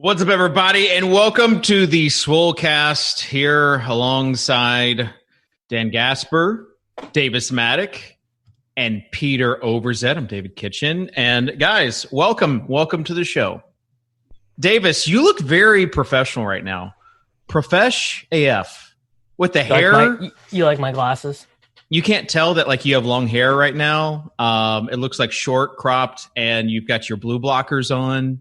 What's up, everybody, and welcome to the Swolecast here alongside Dan Gaspar, Davis Mattek, and Peter Overzet. I'm David Kitchen. And guys, welcome to the show. Davis, you look very professional right now. Profesh AF. With the hair. You like my glasses? You can't tell that like you have long hair right now. It looks like short, cropped, and you've got your blue blockers on.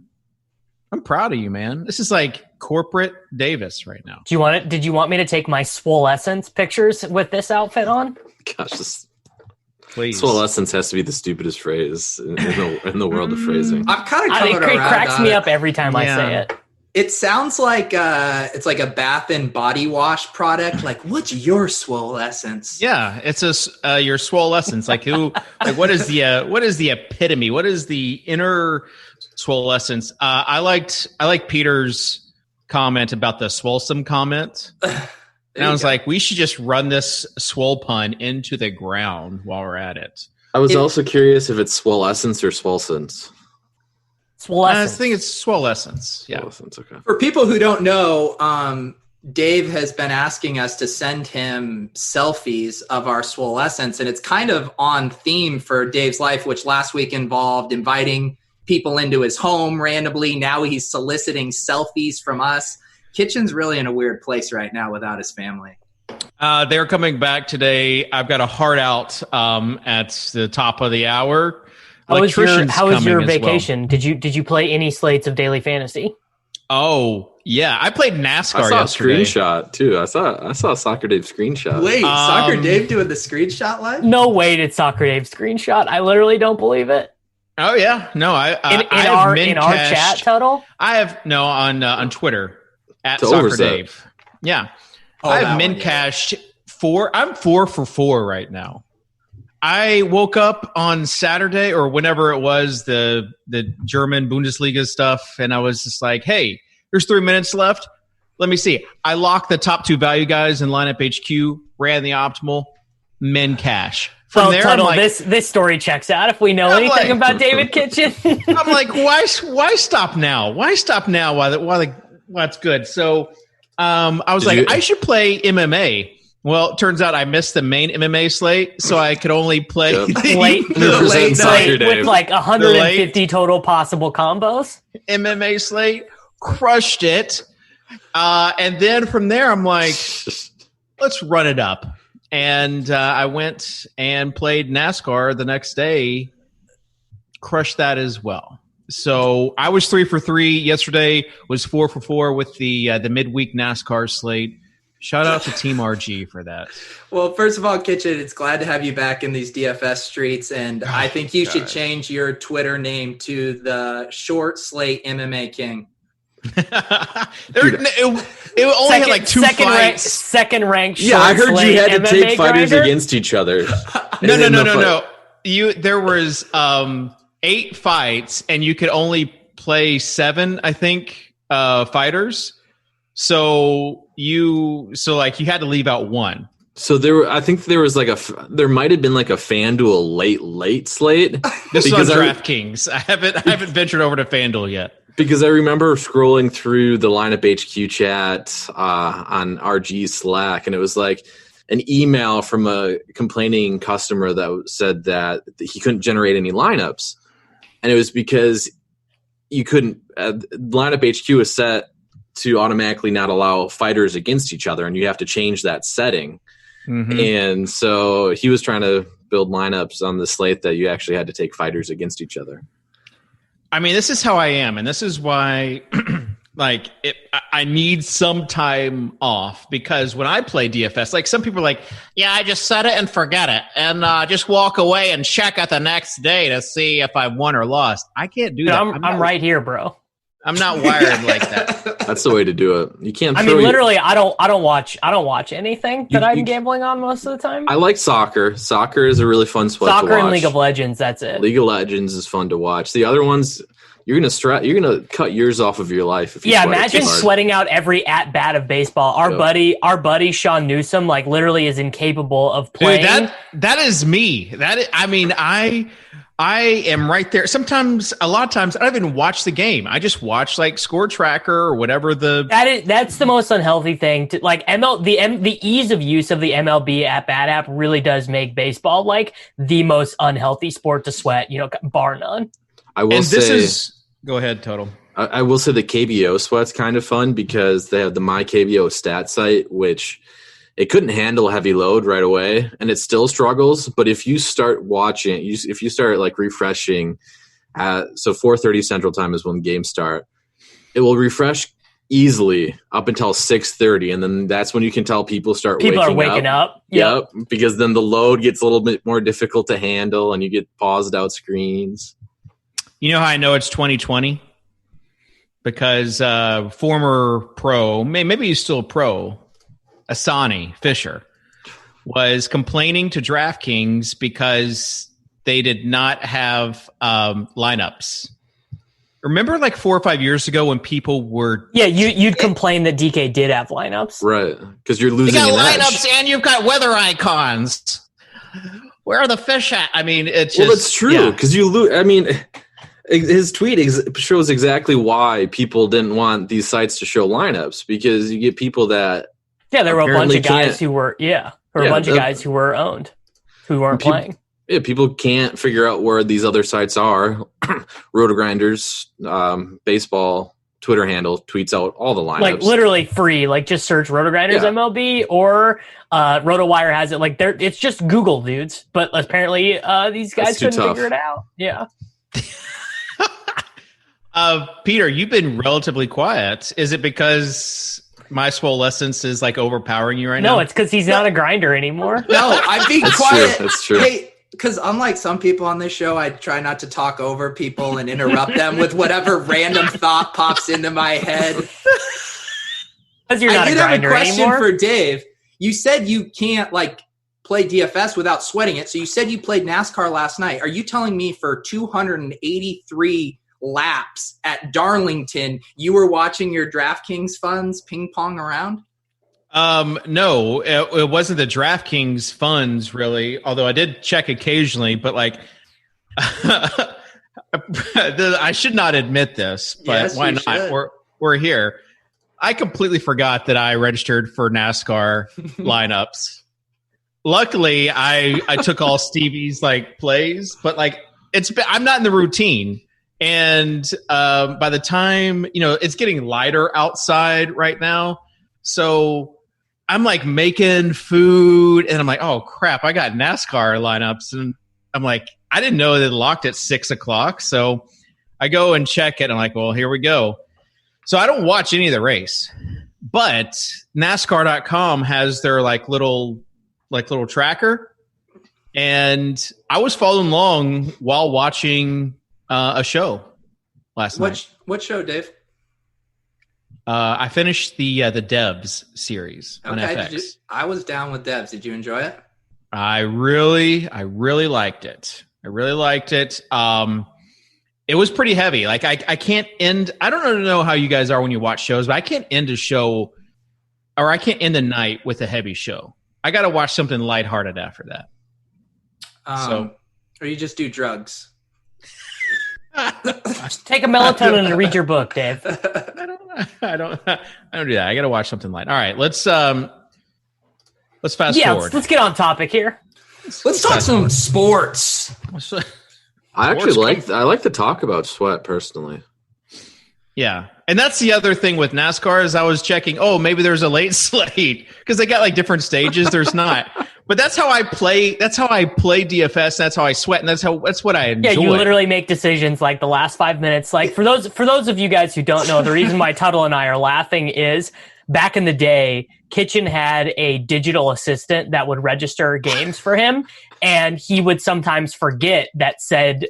I'm proud of you, man. This is like corporate Davis right now. Did you want me to take my Swolecast pictures with this outfit on? Gosh, Please. Swolecast has to be the stupidest phrase in the world of phrasing. I'm kind of coming around. It cracks me up every time I say it. It sounds like it's like a bath and body wash product. Like, what's your Swolecast? Yeah, it's your Swolecast. Like who? Like what is the epitome? What is the inner Swolecast? I like Peter's comment about the Swolesome comment. And I was like, we should just run this swole pun into the ground while we're at it. I was also curious if it's Swolecast or Swolescence. I think it's Swolecast. Yeah. Swolecast, okay. For people who don't know, Dave has been asking us to send him selfies of our Swolecast, and it's kind of on theme for Dave's life, which last week involved inviting people into his home randomly. Now he's soliciting selfies from us. Kitchen's really in a weird place right now without his family. They're coming back today. I've got a heart out at the top of the hour. How was your vacation? Well. Did you play any slates of daily fantasy? Oh yeah, I played NASCAR yesterday. A screenshot too. I saw Soccer Dave screenshot. Wait, Soccer Dave doing the screenshot live? No way did Soccer Dave screenshot. I literally don't believe it. Oh yeah, no, in our chat total. I have on Twitter at to Soccer Overzet. Dave. Yeah, I have min cashed 4. I'm 4 for 4 right now. I woke up on Saturday or whenever it was, the German Bundesliga stuff, and I was just like, hey, there's 3 minutes left. Let me see. I locked the top 2 value guys in lineup HQ, ran the optimal, min cash. From there, Tuttle, this story checks out if we know anything about David Kitchen. I'm like, why stop now? Why stop now while it's good? So I was I should play MMA. Well, it turns out I missed the main MMA slate, so I could only play the late slate with like 150 total possible combos. MMA slate, crushed it. And then from there, I'm like, let's run it up. And I went and played NASCAR the next day, crushed that as well. So I was 3 for 3 yesterday, was 4 for 4 with the midweek NASCAR slate. Shout out to Team RG for that. Well, first of all, Kitchen, it's glad to have you back in these DFS streets, and I think you should change your Twitter name to the Short Slate MMA King. It only had like 2 fights. Second ranked. Yeah, I heard you had to MMA take fighters grinder? against each other. No. There was 8 fights, and you could only play 7, I think, fighters. So you had to leave out 1. So I think there was there might have been like a FanDuel late slate. This is on DraftKings. I haven't ventured over to FanDuel yet. Because I remember scrolling through the lineup HQ chat on RG Slack, and it was like an email from a complaining customer that said that he couldn't generate any lineups, and it was because you couldn't. Lineup HQ is set to automatically not allow fighters against each other, and you have to change that setting. Mm-hmm. And so he was trying to build lineups on the slate that you actually had to take fighters against each other. I mean, this is how I am, and this is why I need some time off, because when I play DFS, like some people are like, yeah, I just set it and forget it and just walk away and check it the next day to see if I won or lost. I can't do that. I'm right here, bro. I'm not wired like that. That's the way to do it. You can't. I mean, literally, I don't watch anything that I'm gambling on most of the time. I like soccer. Soccer is a really fun sport to watch. Soccer and League of Legends. That's it. League of Legends is fun to watch. The other ones, you're gonna cut years off of your life. If you imagine sweating out every at bat of baseball. Our buddy Sean Newsom, literally is incapable of playing. Dude, that is me. I am right there. Sometimes, a lot of times, I don't even watch the game. I just watch like Score Tracker or whatever that's the most unhealthy thing. Like the ease of use of the MLB at-bat app really does make baseball like the most unhealthy sport to sweat, bar none. I will go ahead, Total. I will say the KBO sweat's kind of fun because they have the My KBO stat site, which it couldn't handle heavy load right away, and it still struggles. But if you start watching, if you start like refreshing, so 4:30 Central Time is when games start, it will refresh easily up until 6:30, and then that's when you can tell people are waking up. Yep, because then the load gets a little bit more difficult to handle, and you get paused out screens. You know how I know it's 2020? Because former pro, maybe he's still a pro, Asani Fisher, was complaining to DraftKings because they did not have lineups. Remember like 4 or 5 years ago when people were... Yeah, you'd complain that DK did have lineups. Right, because you're losing an edge. You got lineups and you've got weather icons. Where are the fish at? I mean, it's just... Well, it's true, because you lose... I mean... His tweet shows exactly why people didn't want these sites to show lineups, because you get people that there were a bunch of guys who were guys who were owned who weren't playing. Yeah, people can't figure out where these other sites are. RotoGrinders, baseball Twitter handle tweets out all the lineups, like literally free. Like just search RotoGrinders MLB or RotoWire has it. Like it's just Google, dudes. But apparently these guys couldn't figure it out. Yeah. Peter, you've been relatively quiet. Is it because my Swolecast is like overpowering you right now? No, it's because he's not a grinder anymore. No, I'm being quiet. That's true. Hey, because unlike some people on this show, I try not to talk over people and interrupt them with whatever random thought pops into my head. Because you're not a grinder anymore. I did have a question for Dave. You said you can't play DFS without sweating it. So you said you played NASCAR last night. Are you telling me for 283 laps at Darlington, you were watching your DraftKings funds ping pong around? No, it wasn't the DraftKings funds really, although I did check occasionally, but I should not admit this, but yes, why not? Should. We're here. I completely forgot that I registered for NASCAR lineups. Luckily, I took all Stevie's plays, but I'm not in the routine. And by the time, it's getting lighter outside right now. So I'm making food and I'm like, oh crap, I got NASCAR lineups. And I'm like, I didn't know they locked at 6:00. So I go and check it. I'm like, well, here we go. So I don't watch any of the race, but NASCAR.com has their little tracker. And I was following along while watching a show last night. What show, Dave? I finished the Devs series on FX. I was down with Devs. Did you enjoy it? I really liked it. It was pretty heavy. I can't end. I don't know how you guys are when you watch shows, but I can't end a show, or I can't end the night with a heavy show. I got to watch something lighthearted after that. Or you just do drugs. Just take a melatonin and read your book, Dave. I don't do that. I got to watch something light. All right, let's fast forward. Let's get on topic here. Let's talk some sports. I like to talk about sweat personally. Yeah. And that's the other thing with NASCAR is I was checking, maybe there's a late slate because they got different stages. There's not. But that's how I play. That's how I play DFS. That's how I sweat, and that's what I enjoy. Yeah, you literally make decisions the last 5 minutes. For those of you guys who don't know, the reason why Tuttle and I are laughing is back in the day, Kitchen had a digital assistant that would register games for him, and he would sometimes forget that said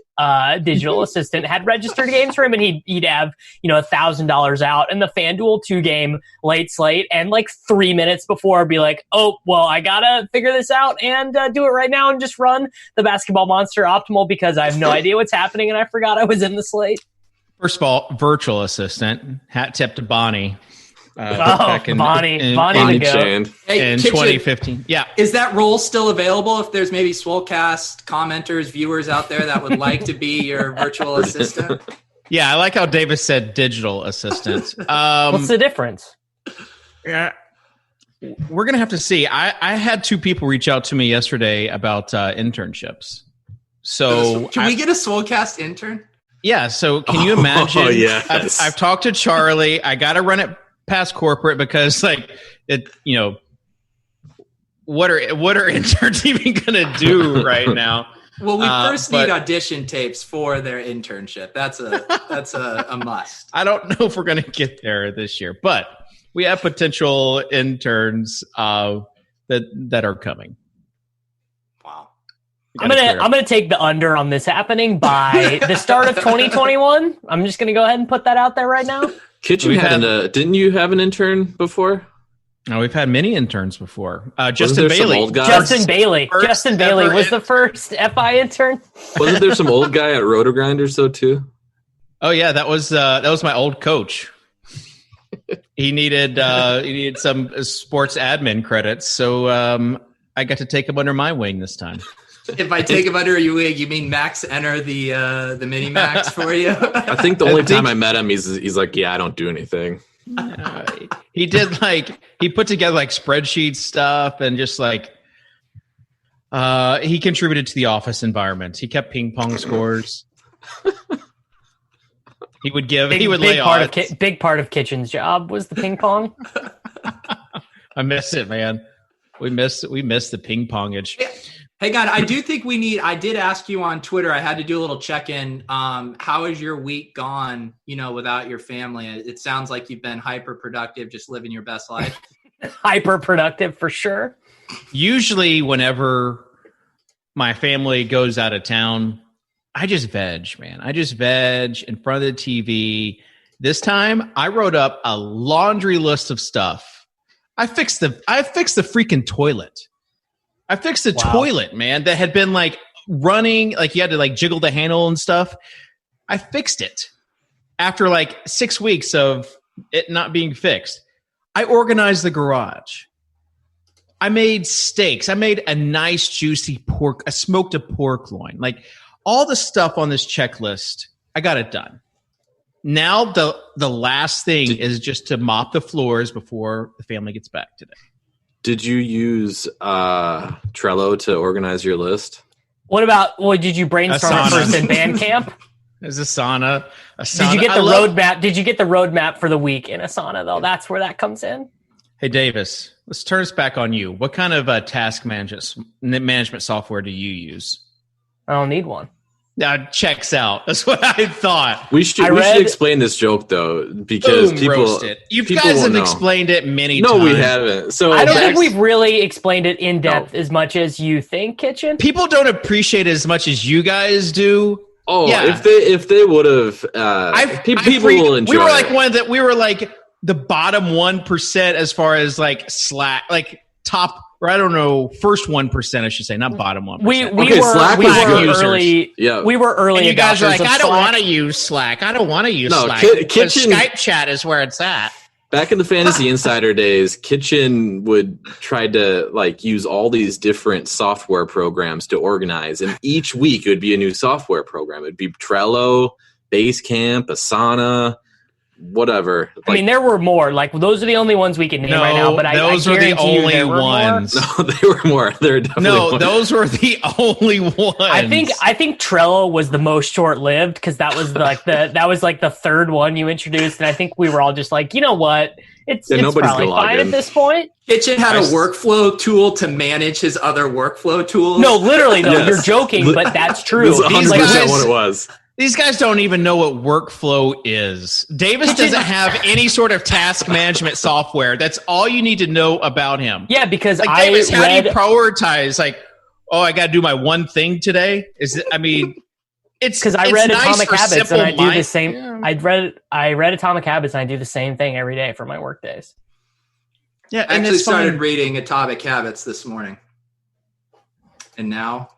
digital assistant had registered games for him, and he'd have $1,000 out in the FanDuel 2-game late slate, and 3 minutes before be like, oh well, I gotta figure this out and do it right now and just run the Basketball Monster Optimal because I have no idea what's happening and I forgot I was in the slate. First of all, virtual assistant, hat tip to Bonnie. back in Bonnie the goat. Shand. Hey, in Kitchen, 2015. Yeah. is that role still available if there's maybe Swolecast commenters, viewers out there that would like to be your virtual assistant? Yeah, I like how Davis said digital assistant. What's the difference? Yeah, we're gonna have to see. I had 2 people reach out to me yesterday about internships. So can we get a Swolecast intern? Yeah. So can you imagine? Oh, yes. I've talked to Charlie. I got to run it past corporate because, like, it. What are interns even gonna do right now? Well, we first need audition tapes for their internship. That's a must. I don't know if we're going to get there this year, but we have potential interns that are coming. Wow. I'm gonna take the under on this happening by the start of 2021. I'm just gonna go ahead and put that out there right now. Kitchen didn't you have an intern before? No, we've had many interns before. Justin Bailey. Justin Bailey was the first FI intern. Wasn't there some old guy at Roto Grinders though too? Oh yeah, that was my old coach. He needed some sports admin credits, so I got to take him under my wing this time. If I take him under your wing, you mean Max enter the mini Max for you? I think the only time I met him, he's like, yeah, I don't do anything. He did he put together spreadsheet stuff and just he contributed to the office environment. He kept ping pong scores. He would lay odds. Big part of Kitchen's job was the ping pong. I miss it, man. We miss the ping pongage. Hey, God, I do think I did ask you on Twitter, I had to do a little check-in. How has your week gone, without your family? It sounds like you've been hyper productive, just living your best life. Hyper productive for sure. Usually whenever my family goes out of town, I just veg, man. I just veg in front of the TV. This time I wrote up a laundry list of stuff. I fixed the freaking toilet. I fixed the toilet, man, that had been running, you had to jiggle the handle and stuff. I fixed it after 6 weeks of it not being fixed. I organized the garage. I made steaks. I made a nice juicy pork. I smoked a pork loin. All the stuff on this checklist, I got it done. Now the last thing is just to mop the floors before the family gets back today. Did you use Trello to organize your list? Did you brainstorm it first in Bandcamp? There's Asana. Did you get the roadmap? Did you get the roadmap for the week in Asana though? That's where that comes in. Hey Davis, let's turn this back on you. What kind of task management software do you use? I don't need one. Checks out. That's what I thought. We should explain this joke though, because you guys have explained it many times. No, we haven't. So I don't think we've really explained it in depth as much as you think, Kitchen. People don't appreciate it as much as you guys do. Oh, yeah. If they would have, people will enjoy. We were the bottom 1% as far as Slack, top. Or I don't know, first 1%, I should say, not bottom 1%. We were early. Yeah, we were early. And you guys are I don't want to use Slack. I don't want to use Slack. Skype chat is where it's at. Back in the Fantasy Insider days, Kitchen would try to use all these different software programs to organize, and each week it would be a new software program. It'd be Trello, Basecamp, Asana. Whatever. I mean, there were more. Those are the only ones we can name right now. But those are the only ones. No, they were more. There definitely more. Those were the only ones. I think Trello was the most short-lived because that was the third one you introduced, and I think we were all just you know what? It's probably fine at this point. Kitchen had a workflow tool to manage his other workflow tools. No, literally though. Yes. You're joking, but that's true. That's 100% what it was. These guys don't even know what workflow is. Davis doesn't have any sort of task management software. That's all you need to know about him. Yeah, because Davis, how do you prioritize? I got to do my one thing today. It's because I read Atomic Habits and I do the same. Yeah. I read Atomic Habits and I do the same thing every day for my work days. Yeah, I actually started reading Atomic Habits this morning, and now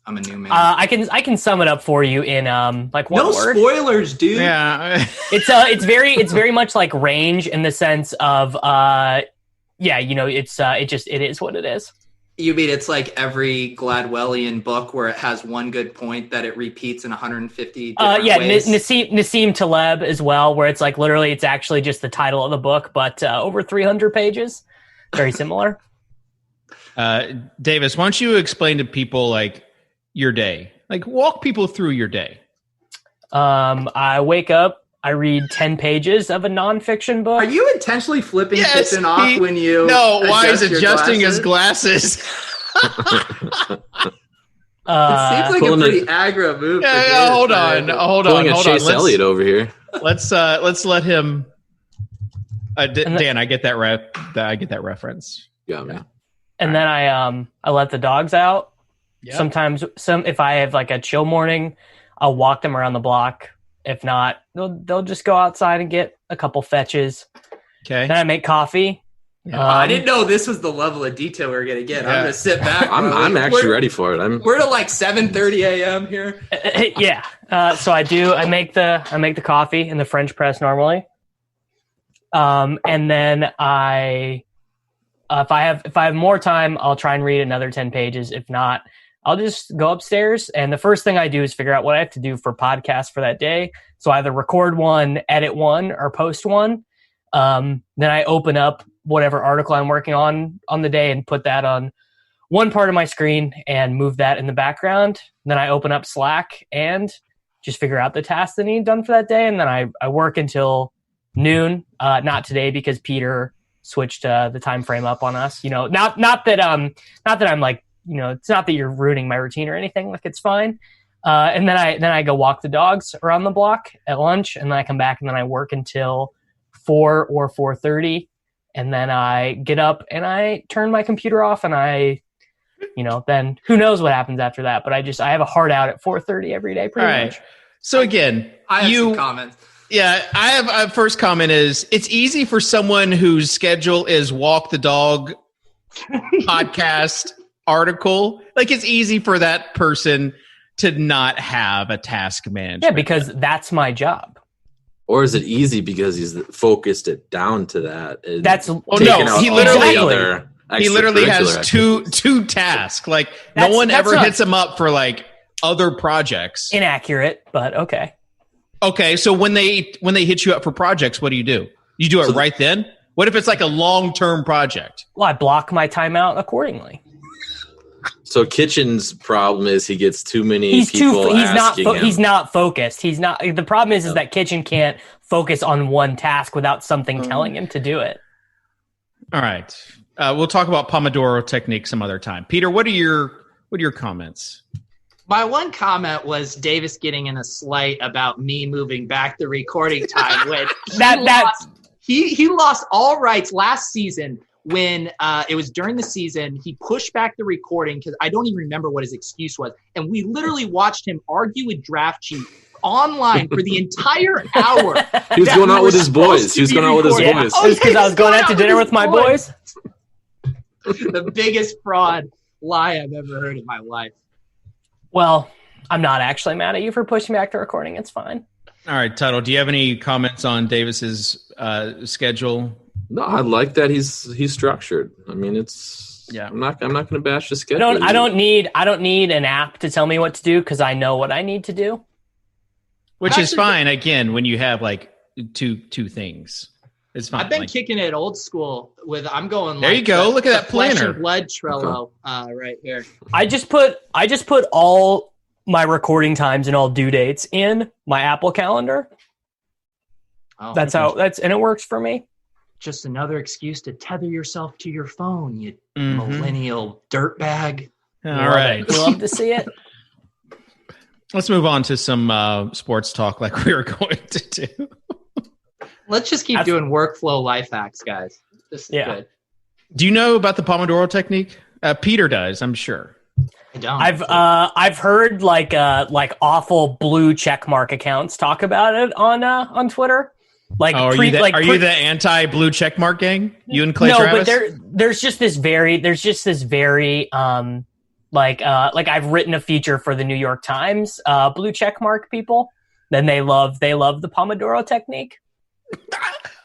I'm a new man. I can sum it up for you in like one word. No spoilers, dude. Yeah. It's very much like Range in the sense of it is what it is. You mean it's like every Gladwellian book where it has one good point that it repeats in 150 different ways? Nassim Taleb as well, where it's like literally it's actually just the title of the book, but over 300 pages. Very similar. Davis, why don't you explain to people like your day? Like walk people through your day. I wake up, I read 10 pages of a nonfiction book. Are you intentionally flipping Kitchen off when you? No, why is adjusting his glasses? It seems like a pretty aggro move. Yeah, hold on. Pulling a Chase Elliott over here. Let's let him. Dan, I get that I get that reference. Yeah, man. And then I let the dogs out. Yep. Sometimes if I have like a chill morning, I'll walk them around the block. If not, they'll just go outside and get a couple fetches. Okay. Then I make coffee. I didn't know this was the level of detail we were going to get. Yeah. I'm going to sit back. I'm actually ready for it. We're to like 7:30 a.m. here. Yeah. So I make the coffee in the French press normally. And then if I have more time, I'll try and read another 10 pages. If not, I'll just go upstairs, and the first thing I do is figure out what I have to do for podcasts for that day. So either record one, edit one, or post one. Then I open up whatever article I'm working on the day and put that on one part of my screen and move that in the background. Then I open up Slack and just figure out the tasks that need done for that day. And then I work until noon. Not today because Peter switched the time frame up on us. Not that I'm like, it's not that you're ruining my routine or anything. Like, it's fine. And then I go walk the dogs around the block at lunch, and then I come back and then I work until 4 or 4:30, and then I get up and I turn my computer off, and then who knows what happens after that. But I have a hard out at 4:30 every day, pretty much. So again, I have some comments. Yeah, I have a first comment is it's easy for someone whose schedule is walk the dog podcast article. Like, it's easy for that person to not have a task management. Yeah, because that's my job. Or is it easy because he's focused it down to that? He literally has two tasks. Like, no one ever hits him up for like other projects. Inaccurate, but okay. Okay, so when they hit you up for projects, what do? You do it right then? What if it's like a long-term project? Well, I block my time out accordingly. So Kitchen's problem is he gets too many people asking him. He's not focused. He's not. The problem is that Kitchen can't focus on one task without something telling him to do it. All right. We'll talk about Pomodoro technique some other time. Peter, what are your comments? My one comment was Davis getting in a slight about me moving back the recording time when he lost all rights last season when it was during the season. He pushed back the recording because I don't even remember what his excuse was. And we literally watched him argue with Draft Chief online for the entire hour. He was going out with his boys. He was going out with his boys. Because I was going out to dinner with my boys. The biggest fraud lie I've ever heard in my life. Well, I'm not actually mad at you for pushing back the recording. It's fine. All right, Tuttle, do you have any comments on Davis's schedule? No, I like that he's structured. I mean, I'm not going to bash the schedule. I don't need an app to tell me what to do because I know what I need to do. Which is fine. Again, when you have like two things, it's fine. I've been kicking it old school with. I'm going. There you go. Look at that planner. Flesh and blood Trello right here. I just put all my recording times and all due dates in my Apple Calendar. Oh, and it works for me. Just another excuse to tether yourself to your phone, you millennial dirtbag. All right. We love to see it. Let's move on to some sports talk like we were going to do. Let's just keep doing workflow life hacks, guys. This is good. Do you know about the Pomodoro technique? Peter does, I'm sure. I don't. I've heard like awful blue checkmark accounts talk about it on Twitter. Like, are you the anti-blue checkmark gang? You and Clay Travis? No, but there's just this very Like I've written a feature for the New York Times, blue check mark people. Then they love the Pomodoro technique.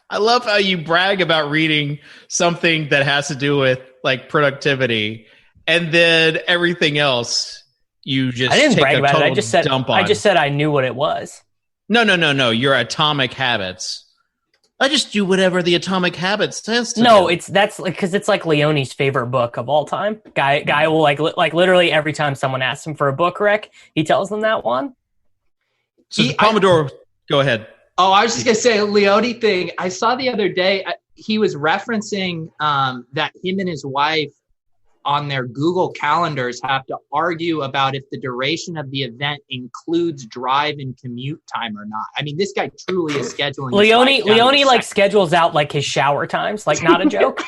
I love how you brag about reading something that has to do with like productivity, and then everything else you just I didn't take brag a about it. total I just said dump on. I just said I knew what it was. No. Your Atomic Habits. I just do whatever the Atomic Habits says to No, do. that's because it's like Leone's favorite book of all time. Guy will like literally every time someone asks him for a book rec, he tells them that one. So the Pomodoro. Go ahead. Oh, I was just going to say a Leone thing. I saw the other day, he was referencing that him and his wife on their Google calendars have to argue about if the duration of the event includes drive and commute time or not. I mean, this guy truly is scheduling. Leone like schedules out like his shower times, like not a joke.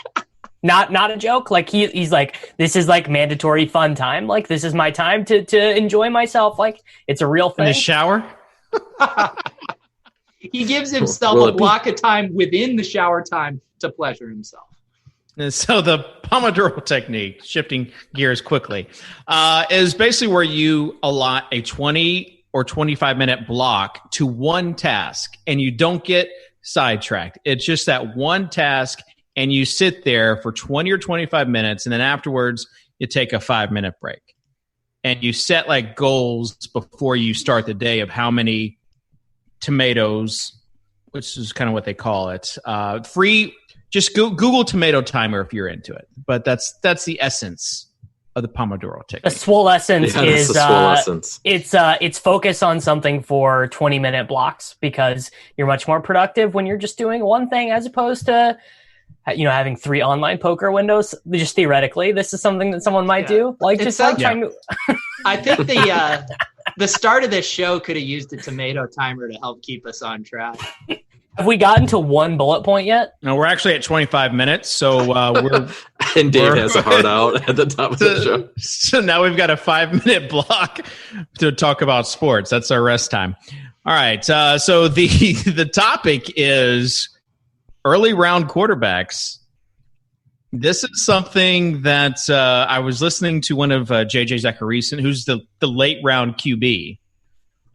Not a joke. Like he's like, this is like mandatory fun time. Like this is my time to enjoy myself. Like it's a real thing. In the shower? He gives himself a block of time within the shower time to pleasure himself. And so the Pomodoro technique, shifting gears quickly, is basically where you allot a 20 or 25-minute block to one task, and you don't get sidetracked. It's just that one task, and you sit there for 20 or 25 minutes, and then afterwards you take a 5-minute break. And you set like goals before you start the day of how many tomatoes, which is kind of what they call it. Just Google tomato timer if you're into it. But that's the essence of the Pomodoro technique. The Swolecast is Swolecast. It's focus on something for 20-minute blocks because you're much more productive when you're just doing one thing as opposed to having 3 online poker windows. Just theoretically, this is something that someone might do. Like it's just like trying to. I think the start of this show could have used a tomato timer to help keep us on track. Have we gotten to one bullet point yet? No, we're actually at 25 minutes, so we're and Dave has a heart out at the top of the show. So now we've got a 5-minute block to talk about sports. That's our rest time. All right. So the topic is early round quarterbacks. This is something that I was listening to one of JJ Zacharyson, who's the late round QB,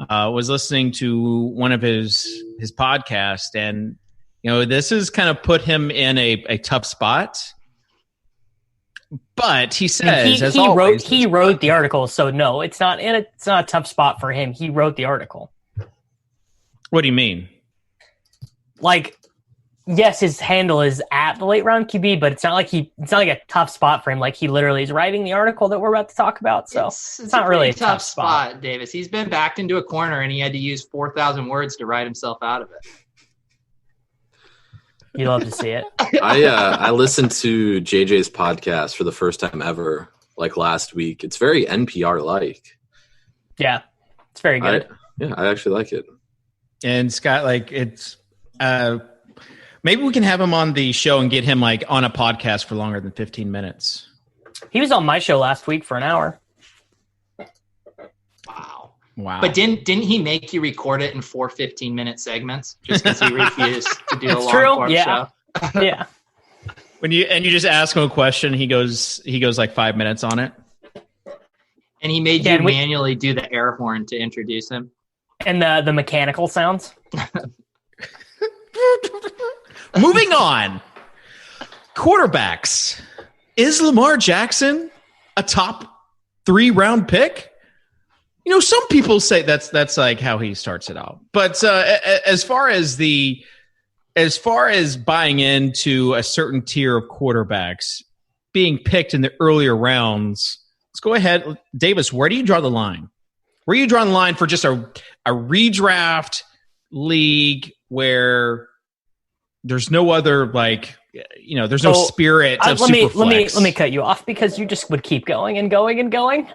was listening to one of his podcasts, and this has kind of put him in a tough spot. But he says he wrote the article, so no, it's not a tough spot for him. He wrote the article. What do you mean? Like, yes, his handle is at the late round QB, but it's not like a tough spot for him. Like he literally is writing the article that we're about to talk about. So it's not really a tough spot, Davis. He's been backed into a corner and he had to use 4,000 words to write himself out of it. You love to see it. I listened to JJ's podcast for the first time ever, like last week. It's very NPR-like. Yeah, it's very good. I actually like it. And Scott, like it's maybe we can have him on the show and get him like on a podcast for longer than 15 minutes. He was on my show last week for an hour. Wow. But didn't he make you record it in 4 15-minute segments just because he refused to do a long form show? Yeah. When you just ask him a question, he goes like 5 minutes on it. And he made you manually do the air horn to introduce him. And the mechanical sounds. Moving on. Quarterbacks. Is Lamar Jackson a top 3 round pick? Some people say that's like how he starts it out. But as far as buying into a certain tier of quarterbacks being picked in the earlier rounds, let's go ahead. Davis, where do you draw the line? Where do you draw the line for just a redraft league where there's no other there's no spirit of Superflex? Let me cut you off because you just would keep going and going and going.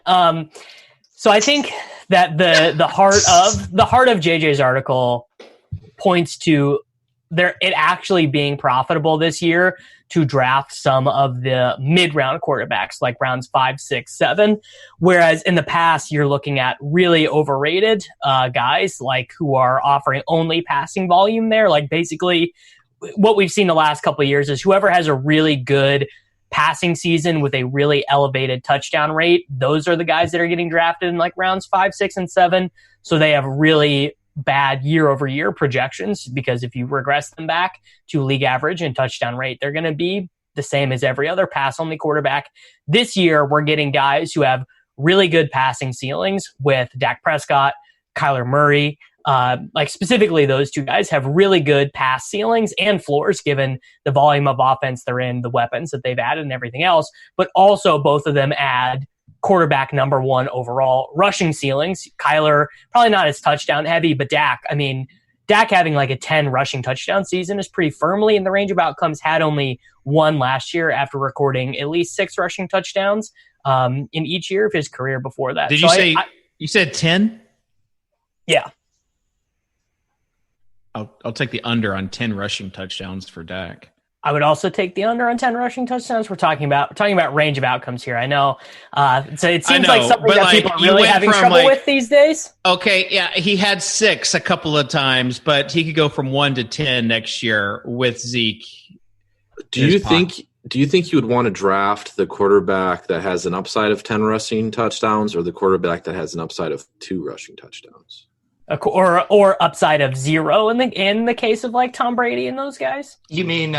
So I think that the heart of JJ's article points to it actually being profitable this year to draft some of the mid-round quarterbacks, like rounds 5, 6, 7. Whereas in the past, you're looking at really overrated guys, like who are offering only passing volume there. Like basically, what we've seen the last couple of years is whoever has a really good passing season with a really elevated touchdown rate, those are the guys that are getting drafted in like rounds 5, 6, and 7. So they have really bad year-over-year projections, because if you regress them back to league average and touchdown rate, they're going to be the same as every other pass-only quarterback. This year, we're getting guys who have really good passing ceilings with Dak Prescott, Kyler Murray. Like specifically those two guys have really good pass ceilings and floors given the volume of offense they're in, the weapons that they've added and everything else. But also both of them add quarterback number 1 overall rushing ceilings. Kyler, probably not as touchdown heavy, but Dak having like a 10 rushing touchdown season is pretty firmly in the range of outcomes. Had only 1 last year after recording at least 6 rushing touchdowns in each year of his career before that. Did you say you said 10? Yeah. I'll take the under on 10 rushing touchdowns for Dak. I would also take the under on 10 rushing touchdowns. We're talking about range of outcomes here. I know. So it seems like something that people are really having trouble with these days. Okay, yeah, he had 6 a couple of times, but he could go from 1 to 10 next year with Zeke. Do you think you would want to draft the quarterback that has an upside of 10 rushing touchdowns, or the quarterback that has an upside of 2 rushing touchdowns? Or upside of 0 in the case of like Tom Brady and those guys? You mean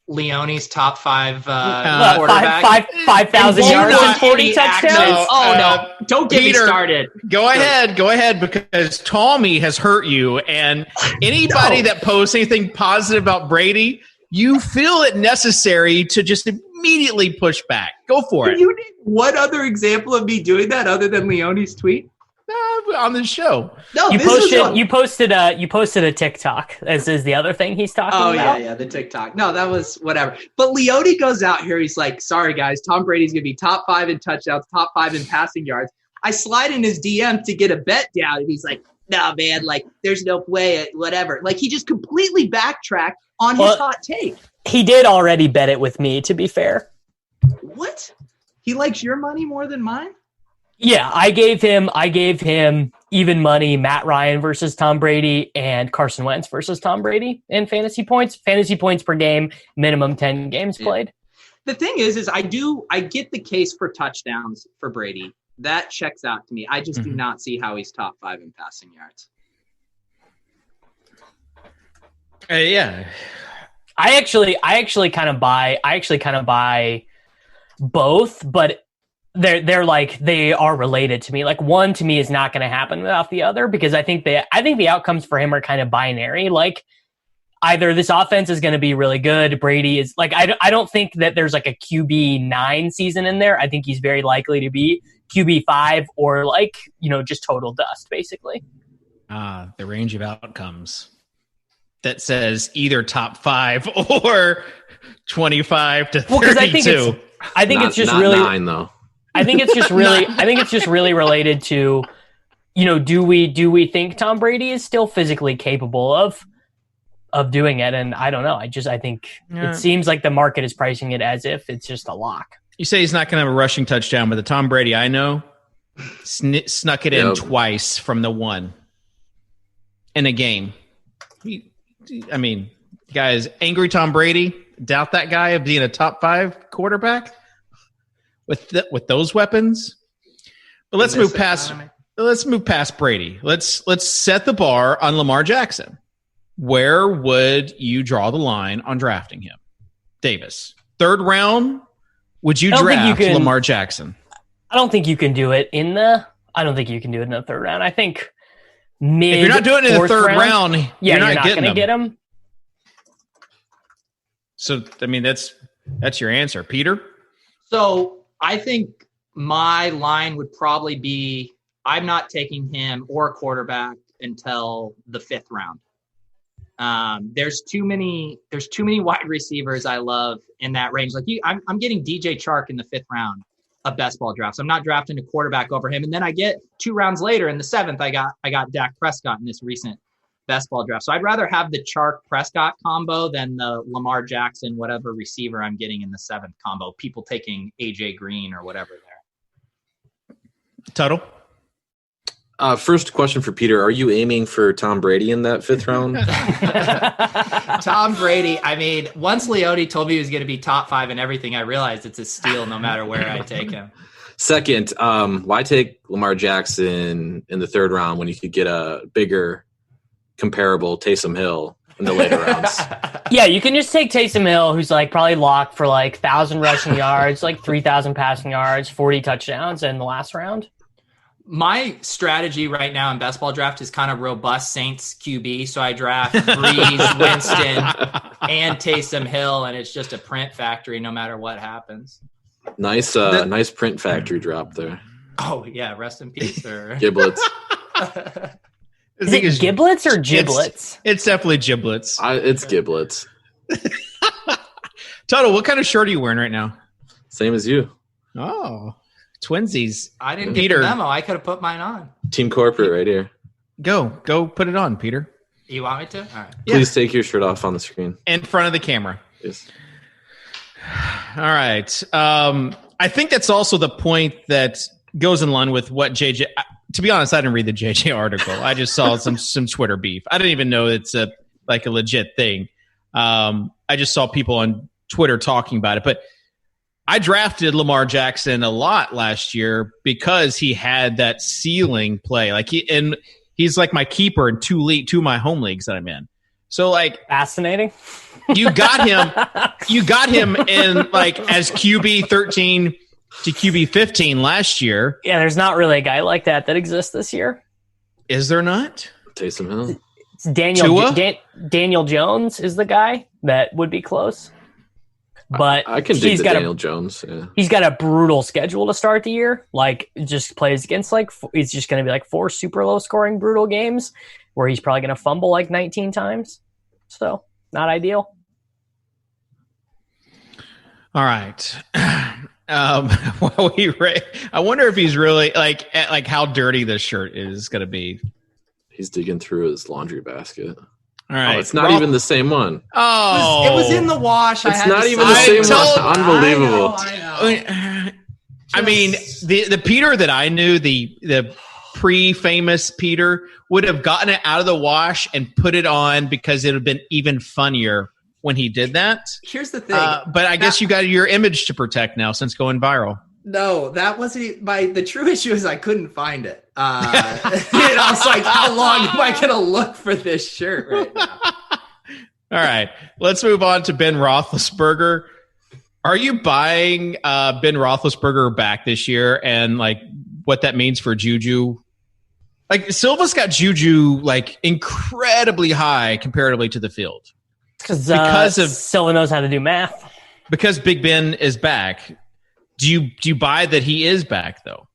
Leone's top 5 quarterback? 5,000 yards and 40 touchdowns? No, don't get Peter, me started. Go ahead, because Tommy has hurt you, and anybody that posts anything positive about Brady, you feel it necessary to just immediately push back. Go for it. You need one other example of me doing that other than Leone's tweet? On the show. No, you posted a TikTok. This is the other thing he's talking about. Oh, yeah, the TikTok. No, that was whatever. But Leone goes out here. He's like, sorry, guys, Tom Brady's going to be top 5 in touchdowns, top 5 in passing yards. I slide in his DM to get a bet down, and he's like, no, man, like, there's no way, whatever. Like, he just completely backtracked on his hot take. He did already bet it with me, to be fair. What? He likes your money more than mine? Yeah, I gave him even money, Matt Ryan versus Tom Brady and Carson Wentz versus Tom Brady in fantasy points per game, minimum 10 games played. The thing is I get the case for touchdowns for Brady. That checks out to me. I just do not see how he's top 5 in passing yards. Yeah. I actually kind of buy both, but they're like, they are related to me. Like, one to me is not going to happen without the other, because I think the outcomes for him are kind of binary. Like, either this offense is going to be really good. Brady is like, I don't think that there's like a QB 9 season in there. I think he's very likely to be QB 5 or like, just total dust basically. The range of outcomes that says either top 5 or 25 to 32. Well, I think it's just really 9 though. I think it's just really related to, do we think Tom Brady is still physically capable of doing it? And I don't know. I think it seems like the market is pricing it as if it's just a lock. You say he's not going to have a rushing touchdown, but the Tom Brady I know snuck it in twice from the 1 in a game. Guys, angry Tom Brady, doubt that guy of being a top 5 quarterback with those weapons. But let's move past Brady. Let's set the bar on Lamar Jackson. Where would you draw the line on drafting him? Davis, 3rd round, would you draft Lamar Jackson? I don't think you can do it in the 3rd round. I think if you're not doing it in the 3rd round, you're not going to get him. So, that's your answer. Peter? So, I think my line would probably be, I'm not taking him or a quarterback until the 5th round. There's too many wide receivers I love in that range. Like I'm getting DJ Chark in the 5th round of best ball drafts. I'm not drafting a quarterback over him. And then I get 2 rounds later in the 7th, I got Dak Prescott in this recent best ball draft. So I'd rather have the Chark Prescott combo than the Lamar Jackson, whatever receiver I'm getting in the 7th combo. People taking AJ Green or whatever there. Tuttle? First question for Peter. Are you aiming for Tom Brady in that 5th round? Tom Brady. I mean, once Leone told me he was going to be top 5 in everything, I realized it's a steal no matter where I take him. Second, why take Lamar Jackson in the 3rd round when you could get a bigger, comparable Taysom Hill in the later rounds? Yeah, you can just take Taysom Hill, who's like probably locked for like 1,000 rushing yards, like 3,000 passing yards, 40 touchdowns in the last round. My strategy right now in best ball draft is kind of robust Saints QB. So I draft Breeze, Winston, and Taysom Hill, and it's just a print factory no matter what happens. Nice print factory drop there. Oh, yeah. Rest in peace. Giblets. Is it giblets or giblets? It's definitely giblets. It's giblets. Toto, what kind of shirt are you wearing right now? Same as you. Oh, twinsies. I didn't get the memo. I could have put mine on. Team corporate right here. Go put it on, Peter. You want me to? All right. Please take your shirt off on the screen. In front of the camera. Yes. All right. I think that's also the point that goes in line with what JJ. To be honest, I didn't read the JJ article. I just saw some Twitter beef. I didn't even know it's a legit thing. I just saw people on Twitter talking about it. But I drafted Lamar Jackson a lot last year because he had that ceiling play. He's like my keeper in two of my home leagues that I'm in. So fascinating. You got him in like as QB 13 to QB 15 last year. Yeah, there's not really a guy like that exists this year. Is there not? Taysom Hill. It's Daniel Jones is the guy that would be close. But I can dig Daniel Jones. Yeah. He's got a brutal schedule to start the year. Like, just plays against it's just going to be like 4 super low scoring brutal games where he's probably going to fumble like 19 times. So not ideal. All right. I wonder if he's really like how dirty this shirt is going to be. He's digging through his laundry basket. All right. Oh, it's not even the same one. Oh, it was in the wash. It's not even the same one. Unbelievable. I mean, the Peter that I knew, the pre-famous Peter, would have gotten it out of the wash and put it on because it would have been even funnier when he did that. Here's the thing. But I guess you got your image to protect now since going viral. No, that wasn't the true issue is I couldn't find it. I was like, how long am I going to look for this shirt right now? All right, let's move on to Ben Roethlisberger. Are you buying Ben Roethlisberger back this year and like what that means for Juju? Like Silva's got Juju like incredibly high comparatively to the field. Because of Silva knows how to do math. Because Big Ben is back. Do you buy that he is back though?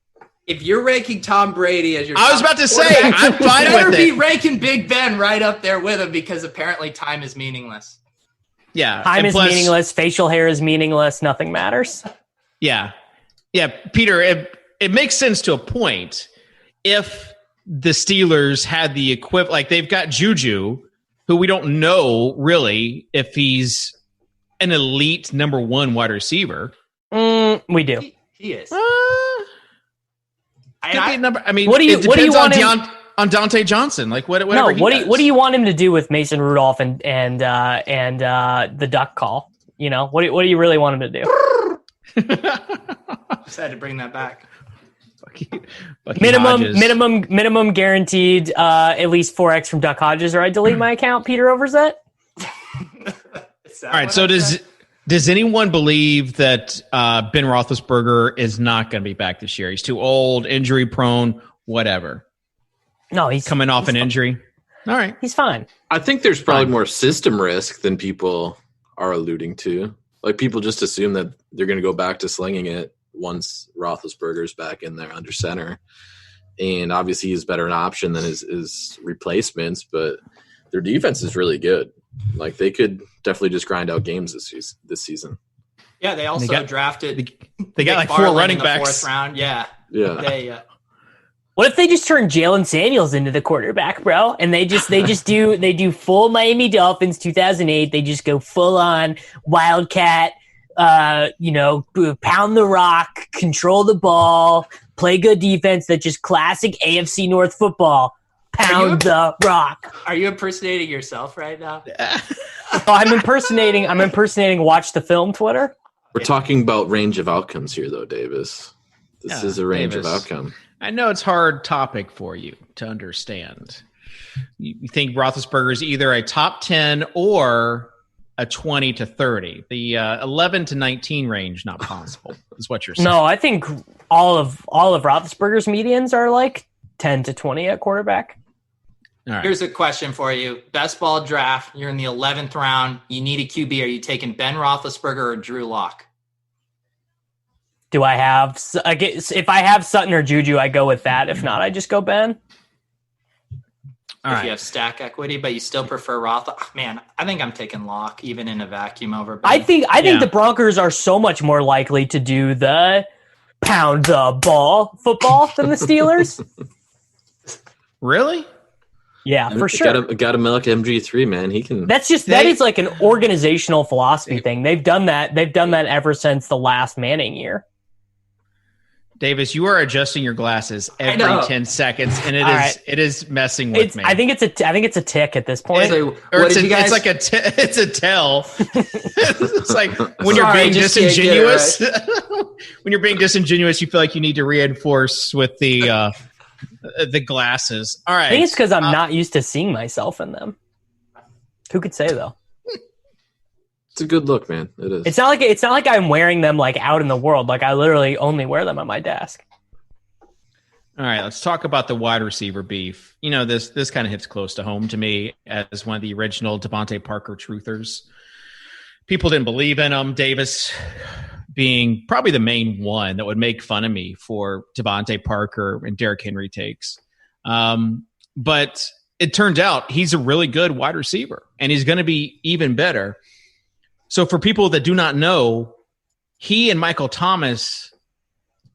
If you're ranking Tom Brady as your I was about to say, I'm fine with it. Better be ranking Big Ben right up there with him because apparently time is meaningless. Yeah. Time is meaningless. Facial hair is meaningless. Nothing matters. Yeah. Yeah, Peter, it makes sense to a point. If the Steelers had the equivalent, like they've got Juju, who we don't know really if he's an elite number 1 wide receiver. We do. He is. What do you want on Dante Johnson? Like what do you want him to do with Mason Rudolph and the duck call? You know, what do you really want him to do? Just had to bring that back. Minimum guaranteed at least 4x from Duck Hodges, or I delete my account. Peter Overzet. All right. So does anyone believe that Ben Roethlisberger is not going to be back this year? He's too old, injury prone, whatever. No, he's coming off an injury. All right, he's fine. I think there's probably more system risk than people are alluding to. Like people just assume that they're going to go back to slinging it once Roethlisberger's back in there under center. And obviously he's better an option than his replacements, but their defense is really good. Like they could definitely just grind out games this season. Yeah, they also drafted. They got like 4 running backs. 4th round. Yeah. What if they just turn Jalen Samuels into the quarterback, bro? And they do full Miami Dolphins 2008. They just go full on Wildcat. Pound the rock, control the ball, play good defense. That's just classic AFC North football. Pound the rock. Are you impersonating yourself right now? I'm impersonating Watch the Film Twitter. We're talking about range of outcomes here, though, Davis. This is a range of outcome. I know it's a hard topic for you to understand. You think Roethlisberger is either a top 10 or a 20 to 30. The 11 to 19 range, not possible, is what you're saying. No, I think all of Roethlisberger's medians are like 10 to 20 at quarterback. All right. Here's a question for you. Best ball draft. You're in the 11th round. You need a QB. Are you taking Ben Roethlisberger or Drew Lock? Do I have? If I have Sutton or Juju, I go with that. If not, I just go Ben. If you have stack equity, but you still prefer Roth, man, I think I'm taking Lock even in a vacuum over Ben. I think the Broncos are so much more likely to do the pound the ball football than the Steelers. Really? Yeah, for sure. Got to milk MG3, man. He can. That is like an organizational philosophy thing. They've done that ever since the last Manning year. Davis, you are adjusting your glasses every 10 seconds, and it is messing with me. I think it's a tick at this point. It's a tell. It's like when you're being disingenuous. When you're being disingenuous, you feel like you need to reinforce with the glasses. All right. I think it's because I'm not used to seeing myself in them. Who could say though? It's a good look, man. It is. It's not like I'm wearing them like out in the world. Like I literally only wear them on my desk. All right, let's talk about the wide receiver beef. You know, this kind of hits close to home to me as one of the original Devontae Parker truthers. People didn't believe in him. Davis being probably the main one that would make fun of me for Devontae Parker and Derrick Henry takes. But it turns out he's a really good wide receiver, and he's going to be even better. So for people that do not know, he and Michael Thomas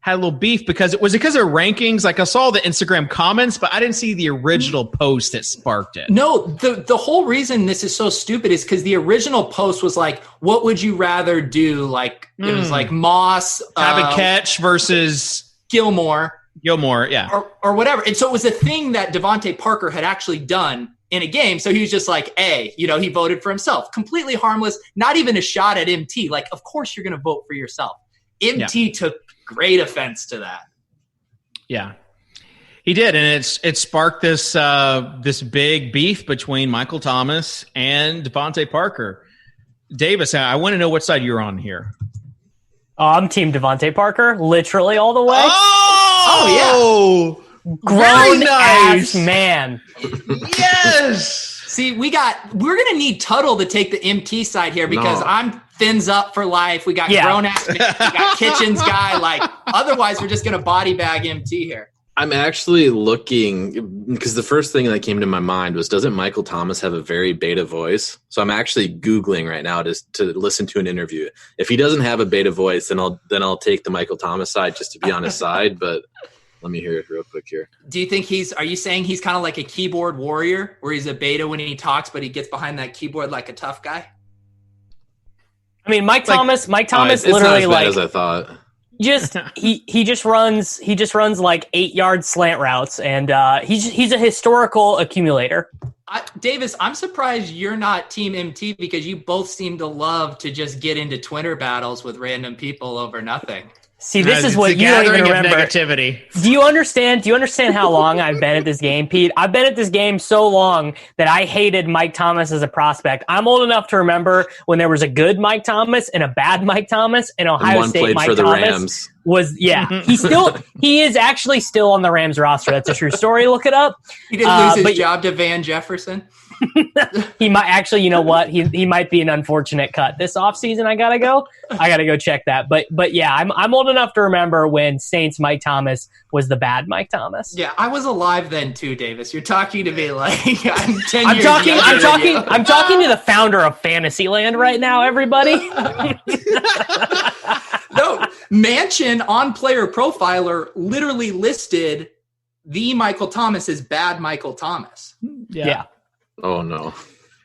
had a little beef because of rankings. Like I saw the Instagram comments, but I didn't see the original post that sparked it. No, the whole reason this is so stupid is because the original post was like, what would you rather do? Like it was like Moss, have a catch versus Gilmore, yeah, or whatever. And so it was a thing that Devontae Parker had actually done in a game. So he was just like, he voted for himself. Completely harmless, not even a shot at MT. Like, of course you're going to vote for yourself. MT took great offense to that. Yeah, he did. And it sparked this big beef between Michael Thomas and Devontae Parker. Davis, I want to know what side you're on here. I'm Team Devontae Parker, literally all the way. Oh yeah. Grown ass man. Yes. See, we're gonna need Tuttle to take the MT side here because I'm Fins up for life. We got grown ass. We got Kitchens guy. Like otherwise, we're just gonna body bag MT here. I'm actually looking because the first thing that came to my mind was, doesn't Michael Thomas have a very beta voice? So I'm actually Googling right now to listen to an interview. If he doesn't have a beta voice, then I'll take the Michael Thomas side just to be on his side. But let me hear it real quick here. Do you think are you saying he's kind of like a keyboard warrior where he's a beta when he talks, but he gets behind that keyboard like a tough guy? I mean, Mike Thomas it's literally not as bad as I thought. He just runs like 8-yard slant routes, and he's a historical accumulator. Davis, I'm surprised you're not Team MT because you both seem to love to just get into Twitter battles with random people over nothing. See, this is what you don't even remember. Negativity. Do you understand how long I've been at this game, Pete? I've been at this game so long that I hated Mike Thomas as a prospect. I'm old enough to remember when there was a good Mike Thomas and a bad Mike Thomas, and Ohio State Mike Thomas he is actually still on the Rams roster. That's a true story. Look it up. He didn't lose his job to Van Jefferson. He might actually, you know what? He might be an unfortunate cut this offseason. I gotta go check that. But yeah, I'm old enough to remember when Saints Mike Thomas was the bad Mike Thomas. Yeah, I was alive then too, Davis. You're talking to me like I'm 10 I'm years talking younger I'm talking to the founder of Fantasyland right now, everybody. No, Manchin on Player Profiler literally listed the Michael Thomas as bad Michael Thomas. Yeah. Oh no.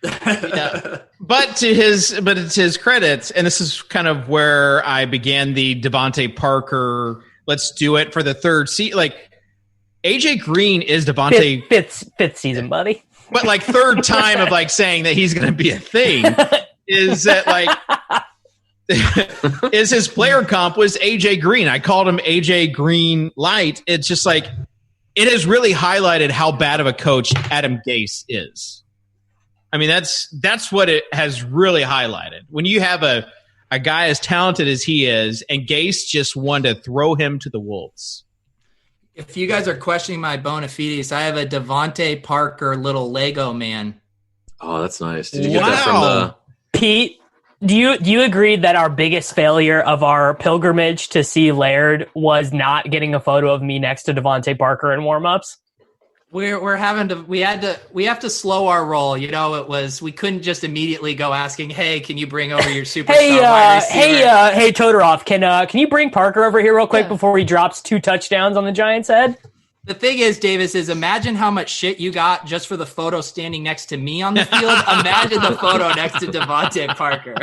Yeah. But it's his credit, and this is kind of where I began the Devontae Parker. Let's do it for the third season. Like AJ Green is Devontae fifth season, buddy. But like third time of like saying that he's going to be a thing is that like is his player comp was AJ Green. I called him AJ Green Light. It's just like it has really highlighted how bad of a coach Adam Gase is. I mean, that's what it has really highlighted. When you have a guy as talented as he is, and Gase just wanted to throw him to the wolves. If you guys are questioning my bona fides, I have a Devontae Parker little Lego man. Oh, that's nice. Did you get that from the Pete? Do you agree that our biggest failure of our pilgrimage to see Laird was not getting a photo of me next to Devontae Parker in warmups? We have to slow our roll. You know, we couldn't just immediately go asking, "Hey, can you bring over your superstar wide receiver?" Hey, Todorov, can you bring Parker over here real quick before he drops 2 touchdowns on the Giants' head? The thing is, Davis, imagine how much shit you got just for the photo standing next to me on the field. Imagine the photo next to Devontae Parker.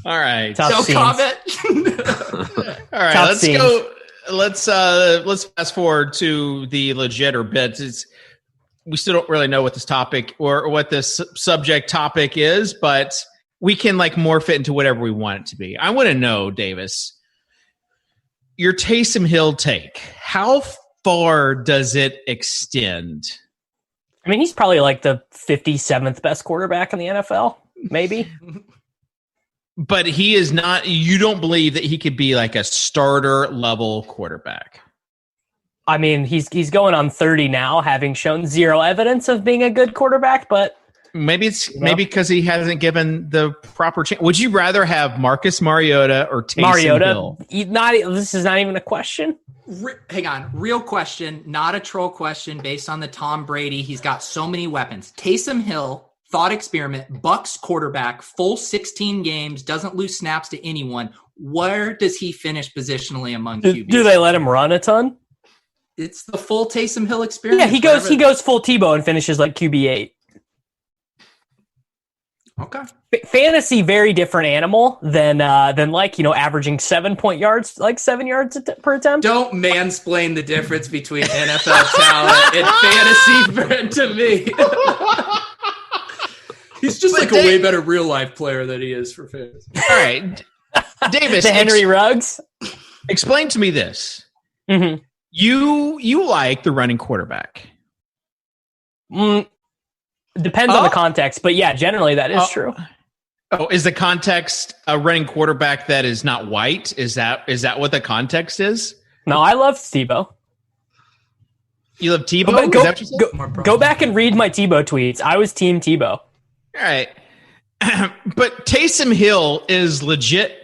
All right. No comment. All right, let's go. Let's fast forward to the legit or bits. We still don't really know what this topic or what this subject topic is, but we can like morph it into whatever we want it to be. I want to know, Davis, your Taysom Hill take. How far does it extend? I mean, he's probably like the 57th best quarterback in the NFL, maybe. But he is not. You don't believe that he could be like a starter level quarterback. I mean, he's going on 30 now, having shown zero evidence of being a good quarterback. But maybe maybe because he hasn't given the proper chance. Would you rather have Marcus Mariota or Taysom Hill? This is not even a question. Hang on, real question, not a troll question. Based on the Tom Brady, he's got so many weapons. Taysom Hill. Thought experiment, Bucks quarterback, full 16 games, doesn't lose snaps to anyone. Where does he finish positionally among QBs? Do they let him run a ton? It's the full Taysom Hill experience. Yeah, he goes full Tebow and finishes like QB8. Okay. Fantasy, very different animal than like, averaging 7 yards, like 7 yards per attempt. Don't mansplain the difference between NFL talent and fantasy to me. He's just like a way better real life player than he is for fantasy. All right, Davis, the Henry Ruggs. Explain to me this. Mm-hmm. You like the running quarterback? Depends on the context, but yeah, generally that is true. Oh, is the context a running quarterback that is not white? Is that what the context is? No, I love Tebow. You love Tebow? Go back and read my Tebow tweets. I was Team Tebow. All right. But Taysom Hill is legit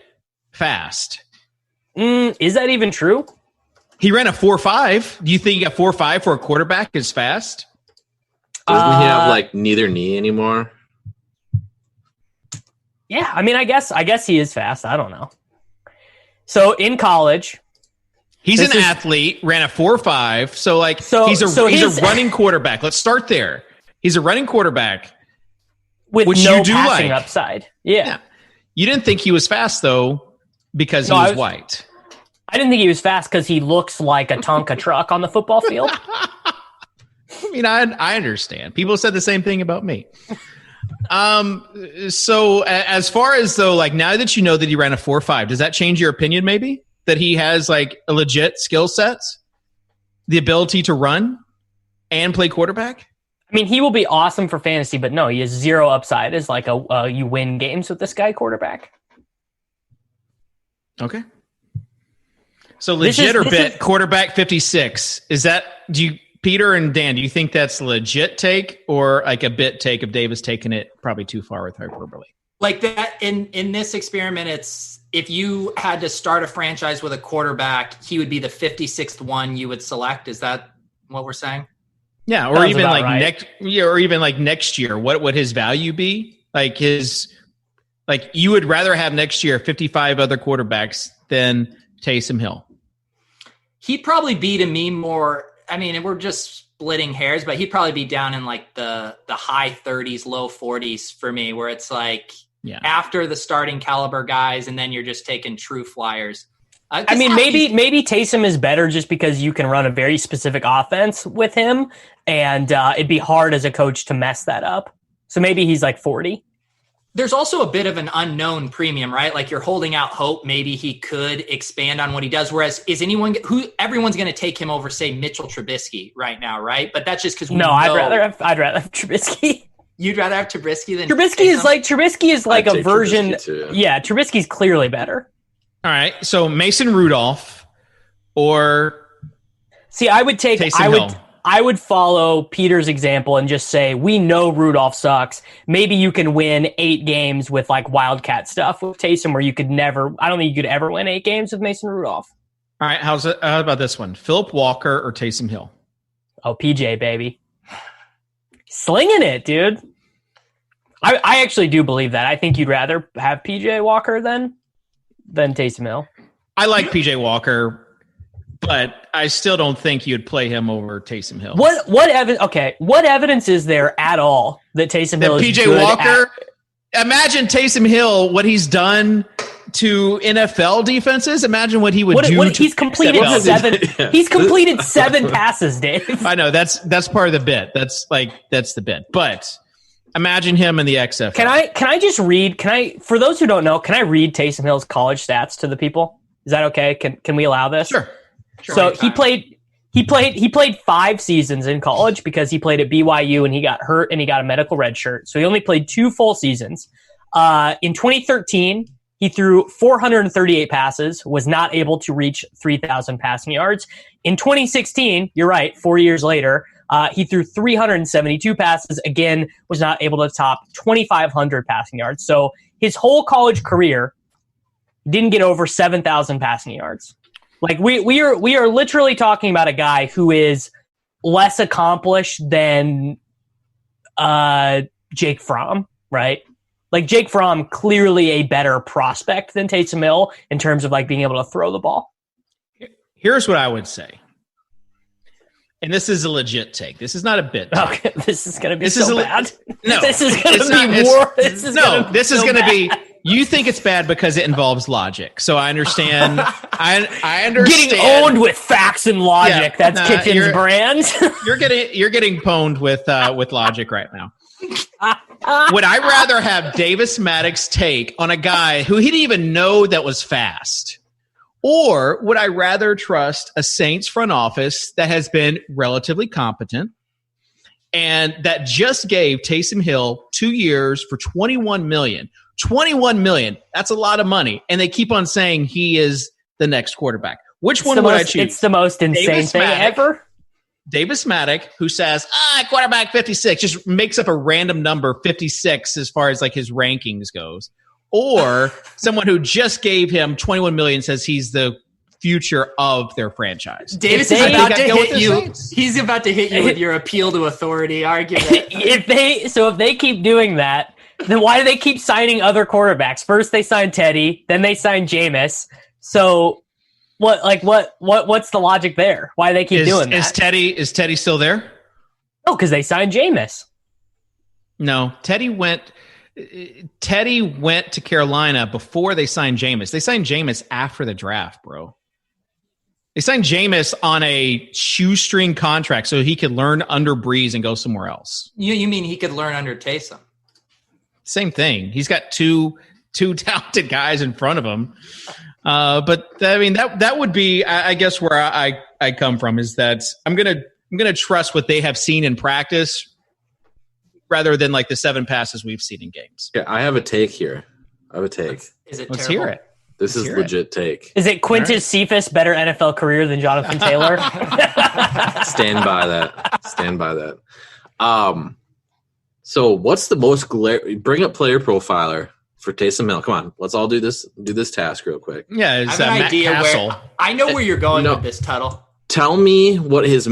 fast. Is that even true? He ran a 4.5. Do you think a 4.5 for a quarterback is fast? Doesn't he have like neither knee anymore? Yeah, I mean, I guess he is fast. I don't know. So in college, he's an athlete, ran a 4.5. So he's a running quarterback. Let's start there. He's a running quarterback. With no passing upside. Yeah. You didn't think he was fast, though, because he was white. I didn't think he was fast because he looks like a Tonka truck on the football field. I mean, I understand. People said the same thing about me. So as far as, though, like now that you know that he ran a 4.5, does that change your opinion maybe? That he has like a legit skill sets? The ability to run and play quarterback? I mean, he will be awesome for fantasy, but no, he has zero upside as like you win games with this guy quarterback. Okay. So legit or bit quarterback 56. Is that, Peter and Dan, do you think that's a legit take or like a bit take of Davis taking it probably too far with hyperbole? Like that in this experiment, it's if you had to start a franchise with a quarterback, he would be the 56th one you would select. Is that what we're saying? Yeah, or even like next year, what would his value be? Like you would rather have next year 55 other quarterbacks than Taysom Hill. He'd probably be to me more. I mean, we're just splitting hairs, but he'd probably be down in like the high 30s, low 40s for me, where it's like after the starting caliber guys, and then you're just taking true flyers. I mean, maybe Taysom is better just because you can run a very specific offense with him, and it'd be hard as a coach to mess that up. So maybe he's like 40. There's also a bit of an unknown premium, right? Like you're holding out hope. Maybe he could expand on what he does. Whereas everyone's going to take him over, say, Mitchell Trubisky right now, right? But that's just because I'd rather have Trubisky. You'd rather have Trubisky than Trubisky is like a version. Yeah, Trubisky's clearly better. All right, so Mason Rudolph or I would take Taysom Hill. I would follow Peter's example and just say, we know Rudolph sucks. Maybe you can win 8 games with like Wildcat stuff with Taysom, where I don't think you could ever win 8 games with Mason Rudolph. All right, how about this one? Philip Walker or Taysom Hill? Oh, PJ, baby. Slinging it, dude. I actually do believe that. I think you'd rather have PJ Walker than Taysom Hill. I like PJ Walker, but I still don't think you'd play him over Taysom Hill. What evidence is there at all that Taysom Hill is PJ good Walker? Imagine Taysom Hill, what he's done to NFL defenses. Imagine what he would do. He's completed 7. He's completed 7 passes, Dave. I know that's part of the bit. That's the bit. But imagine him in the XFL. Can I just read? For those who don't know, can I read Taysom Hill's college stats to the people? Is that okay? Can we allow this? Sure. So he played 5 seasons in college because he played at BYU and he got hurt and he got a medical red shirt. So he only played 2 full seasons. In 2013, he threw 438 passes, was not able to reach 3,000 passing yards. In 2016, you're right, 4 years later, he threw 372 passes, again, was not able to top 2,500 passing yards. So his whole college career didn't get over 7,000 passing yards. Like we are literally talking about a guy who is less accomplished than Jake Fromm, right? Like Jake Fromm, clearly a better prospect than Taysom Hill in terms of like being able to throw the ball. Here's what I would say. And this is a legit take. This is not a bit take. Okay, this is going to be bad. No. This is going to be more. This is going to be. You think it's bad because it involves logic. So I understand. I understand. Getting owned with facts and logic. Yeah, that's Kitchen's brand. you're getting pwned with logic right now. Would I rather have Davis Mattek's take on a guy who he didn't even know that was fast? Or would I rather trust a Saints front office that has been relatively competent and that just gave Taysom Hill 2 years for $21 million? $21 million. That's a lot of money. And they keep on saying he is the next quarterback. Which one would I choose? It's the most insane thing ever. Davis Mattek, who says, quarterback 56, just makes up a random number, 56, as far as like his rankings goes. Or someone who just gave him $21 million, says he's the future of their franchise. Davis is about to hit you. He's about to hit you with your appeal to authority argument. If they keep doing that, then why do they keep signing other quarterbacks? First they signed Teddy, then they signed Jameis. So what's the logic there? Why do they keep doing that? Is Teddy still there? No, because they signed Jameis. No, Teddy went to Carolina before they signed Jameis. They signed Jameis after the draft, bro. They signed Jameis on a shoestring contract so he could learn under Breeze and go somewhere else. You mean he could learn under Taysom? Same thing. He's got two talented guys in front of him. But I mean that would be, I guess, where I come from, is that I'm gonna trust what they have seen in practice rather than like the 7 passes we've seen in games. Yeah, I have a take here. Is it Let's terrible? hear it. This is legit take. Is it Quintus Cephas better NFL career than Jonathan Taylor? Stand by that. So what's the most bring up player profiler for Taysom Hill? Come on, let's all do this task real quick. Yeah, it's I have an Matt idea Castle. I know where you're going with this, Tuttle. Tell me what his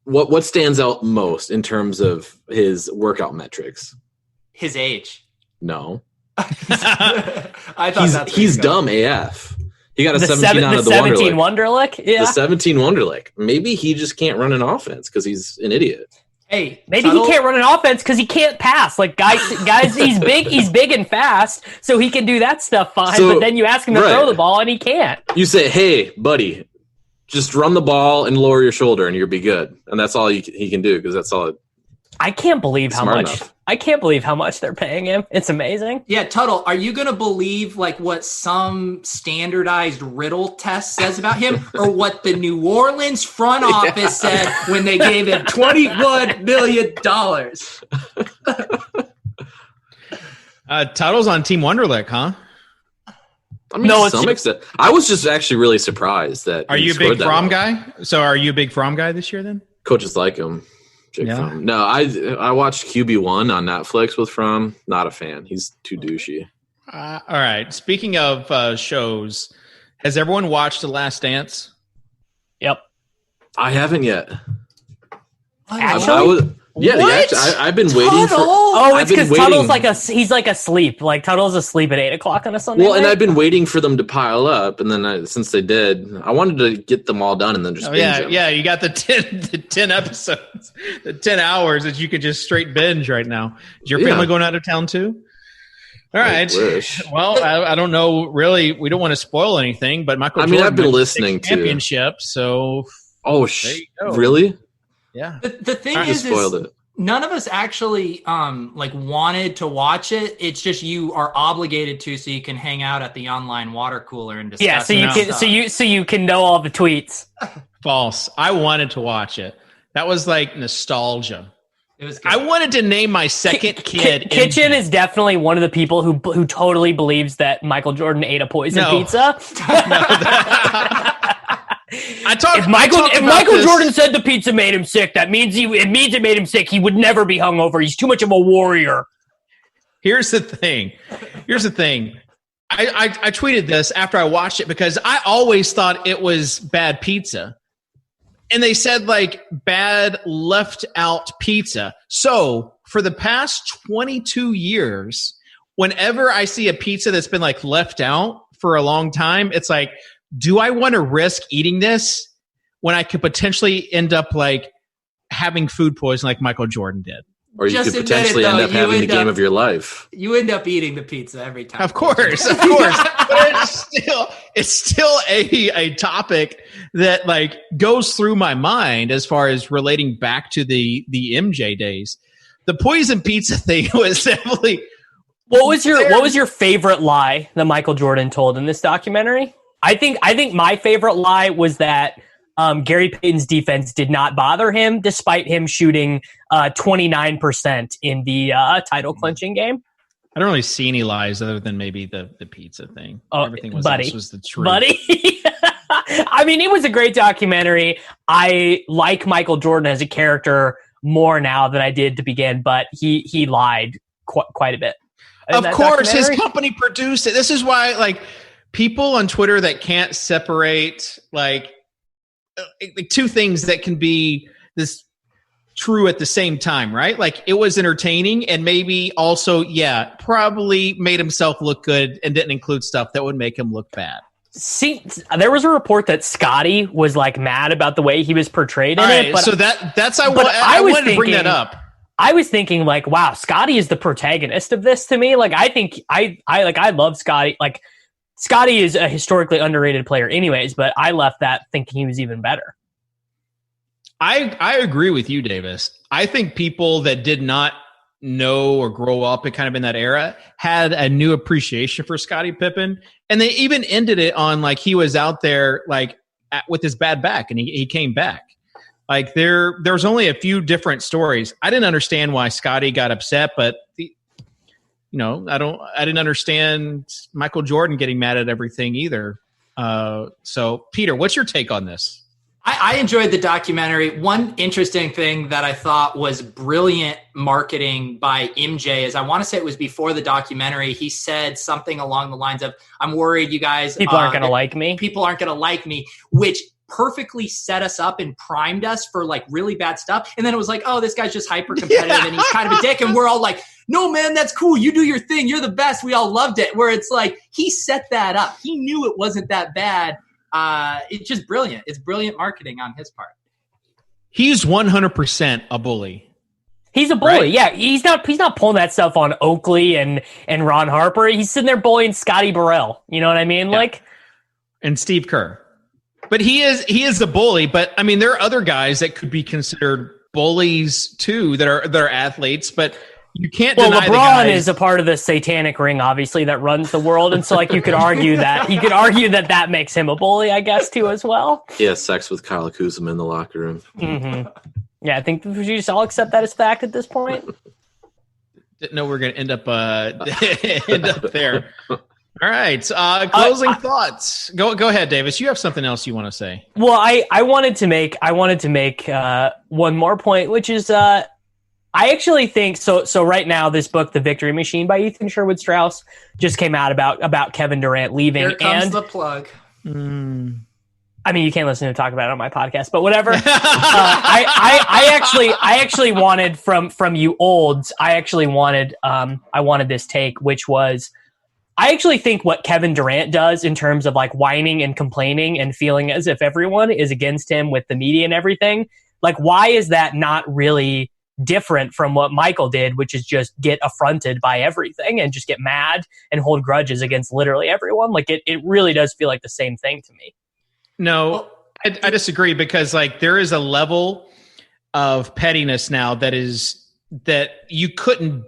what stands out most in terms of his workout metrics. His age. No. I thought he's dumb AF. He got a 17 out of the 17 Wonderlick. Yeah. The 17 Wonderlick. Maybe he just can't run an offense because he's an idiot. Hey, maybe he can't run an offense because he can't pass. Like guys, he's big and fast, so he can do that stuff fine. But then you ask him to throw the ball, and he can't. You say, "Hey, buddy, just run the ball and lower your shoulder, and you'll be good." And that's all he can do because that's all. I can't believe how much. Enough. I can't believe how much they're paying him. It's amazing. Yeah, Tuttle, are you going to believe like what some standardized riddle test says about him or what the New Orleans front office said when they gave him $21 million? Tuttle's on Team Wonderlic, huh? I mean, to some extent. I was just actually really surprised that. Are you a big Fromm guy? So are you a big Fromm guy this year then? Coaches like him. Yeah. No, I watched QB1 on Netflix with Fromm. Not a fan. He's too douchey. All right. Speaking of shows, has everyone watched The Last Dance? Yep. I haven't yet. Actually? I've been waiting for. Oh, it's because Tuttle's he's asleep. Like Tuttle's asleep at 8:00 on a Sunday. Well, and I've been waiting for them to pile up, and then since they did, I wanted to get them all done and then just binge them. Yeah. You got the 10 episodes, the 10 hours that you could just straight binge right now. Is your family going out of town too? All right. Well, I don't know. Really, we don't want to spoil anything, but Michael. I've been listening to championship. So. Really? Yeah. The thing is none of us actually wanted to watch it. It's just you are obligated to, so you can hang out at the online water cooler and discuss. Yeah, so you can know all the tweets. False. I wanted to watch it. That was like nostalgia. It was good. I wanted to name my second kid. Kitchen is definitely one of the people who totally believes that Michael Jordan ate a poison pizza. If Michael Jordan said the pizza made him sick, that means it made him sick. He would never be hungover. He's too much of a warrior. Here's the thing. I tweeted this after I watched it because I always thought it was bad pizza. And they said like bad left out pizza. So for the past 22 years, whenever I see a pizza that's been like left out for a long time, it's like, do I want to risk eating this when I could potentially end up like having food poisoning like Michael Jordan did? Or you could potentially end up having the game of your life. You end up eating the pizza every time. Of course. But it's still a topic that like goes through my mind as far as relating back to the MJ days. The poison pizza thing was definitely. What was your favorite lie that Michael Jordan told in this documentary? I think my favorite lie was that Gary Payton's defense did not bother him, despite him shooting 29% in the title clinching game. I don't really see any lies other than maybe the pizza thing. Everything was the truth. Buddy. I mean, it was a great documentary. I like Michael Jordan as a character more now than I did to begin, but he lied quite a bit. Of course, his company produced it. This is why, like, people on Twitter that can't separate like two things that can be this true at the same time, right? Like it was entertaining and maybe also, probably made himself look good and didn't include stuff that would make him look bad. See, there was a report that Scotty was like mad about the way he was portrayed in it. But, so I wanted to bring that up. I was thinking like, wow, Scotty is the protagonist of this to me. Like, I think I love Scotty. Like, Scotty is a historically underrated player anyways, but I left that thinking he was even better. I agree with you, Davis. I think people that did not know or grow up and kind of in that era had a new appreciation for Scottie Pippen. And they even ended it on like he was out there like with his bad back and he came back. Like there's only a few different stories. I didn't understand why Scotty got upset, but I didn't understand Michael Jordan getting mad at everything either. So Peter, what's your take on this? I enjoyed the documentary. One interesting thing that I thought was brilliant marketing by MJ is I want to say it was before the documentary. He said something along the lines of, I'm worried you guys. People aren't going to like me. People aren't going to like me, which perfectly set us up and primed us for like really bad stuff. And then it was like, oh, this guy's just hyper competitive and he's kind of a dick. And we're all like, no, man, that's cool. You do your thing. You're the best. We all loved it. Where it's like, he set that up. He knew it wasn't that bad. It's just brilliant. It's brilliant marketing on his part. He's 100% a bully. He's a bully. Right? Yeah, he's not pulling that stuff on Oakley and Ron Harper. He's sitting there bullying Scotty Burrell. You know what I mean? Yeah. Like, and Steve Kerr. But he is the bully. But I mean, there are other guys that could be considered bullies too that are athletes. But you can't. Well, deny LeBron is a part of the satanic ring, obviously, that runs the world, and so like you could argue that makes him a bully, I guess, too, as well. He has sex with Kyle Kuzma in the locker room. Mm-hmm. Yeah, I think we should just all accept that as fact at this point. Didn't know we were going to end up there. All right, closing thoughts. Go ahead, Davis. You have something else you want to say? Well, I wanted to make one more point, which is I actually think so. So right now, this book, The Victory Machine by Ethan Sherwood Strauss, just came out about Kevin Durant leaving. Here comes the plug. I mean, you can't listen to talk about it on my podcast, but whatever. I actually wanted from you olds. I wanted this take, which was, I actually think what Kevin Durant does in terms of like whining and complaining and feeling as if everyone is against him with the media and everything. Like, why is that not really different from what Michael did, which is just get affronted by everything and just get mad and hold grudges against literally everyone? Like, it really does feel like the same thing to me. No, I disagree, because like there is a level of pettiness now that you couldn't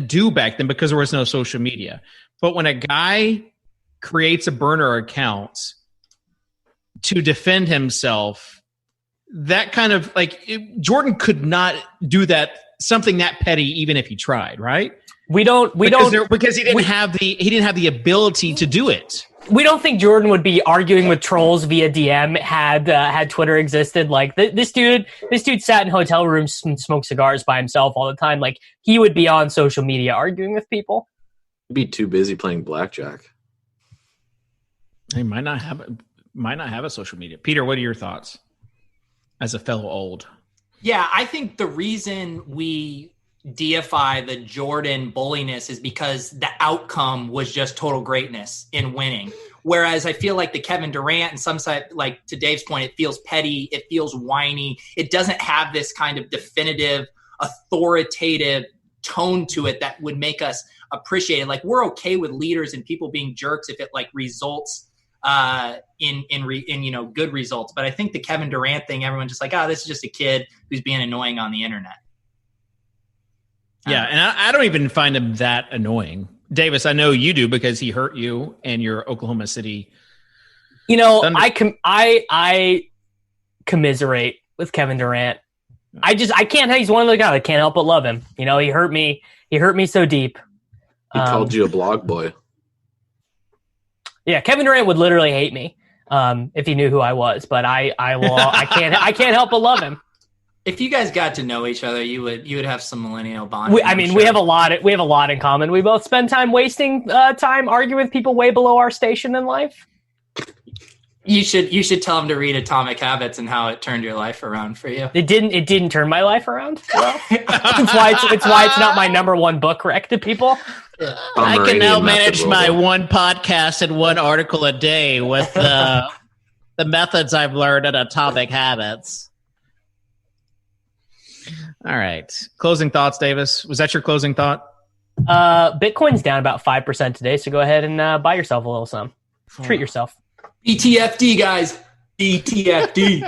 do back then because there was no social media. But when a guy creates a burner account to defend himself, that kind of Jordan could not do something that petty even if he tried, right? Because he didn't have the ability to do it. We don't think Jordan would be arguing with trolls via DM had Twitter existed. Like this dude sat in hotel rooms and smoked cigars by himself all the time. Like, he would be on social media arguing with people. He'd be too busy playing blackjack. He might not have a social media. Peter, what are your thoughts as a fellow old? Yeah, I think the reason we deify the Jordan bulliness is because the outcome was just total greatness in winning. Whereas I feel like the Kevin Durant and some side, like to Dave's point, it feels petty, it feels whiny. It doesn't have this kind of definitive, authoritative tone to it that would make us appreciate it. Like, we're okay with leaders and people being jerks if it like results in good results. But I think the Kevin Durant thing, everyone's just like, this is just a kid who's being annoying on the internet. Yeah, and I don't even find him that annoying. Davis, I know you do because he hurt you and your Oklahoma City. You know, I commiserate with Kevin Durant. I can't. He's one of the guys I can't help but love him. You know, he hurt me. He hurt me so deep. He called you a blog boy. Yeah, Kevin Durant would literally hate me if he knew who I was. But I can't help but love him. If you guys got to know each other, you would have some millennial bond. We have a lot in common. We both spend time wasting time arguing with people way below our station in life. You should tell him to read Atomic Habits and how it turned your life around for you. It didn't turn my life around. Well, it's why it's not my number one book rec to people. I can now manage my one podcast and one article a day with the methods I've learned at Atomic Habits. All right. Closing thoughts, Davis. Was that your closing thought? Bitcoin's down about 5% today, so go ahead and buy yourself a little some. Treat yourself. BTFD, guys. BTFD.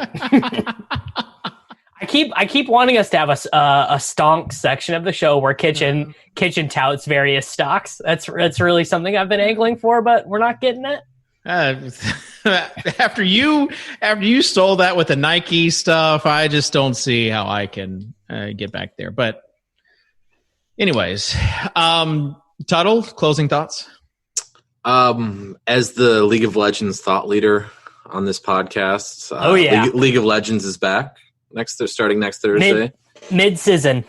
I keep wanting us to have a stonk section of the show where Kitchen touts various stocks. That's really something I've been angling for, but we're not getting it. After you stole that with the Nike stuff, I just don't see how I can get back there. But anyways, Tuttle, closing thoughts? As the League of Legends thought leader on this podcast, League of Legends is back starting next Thursday. Mid-season.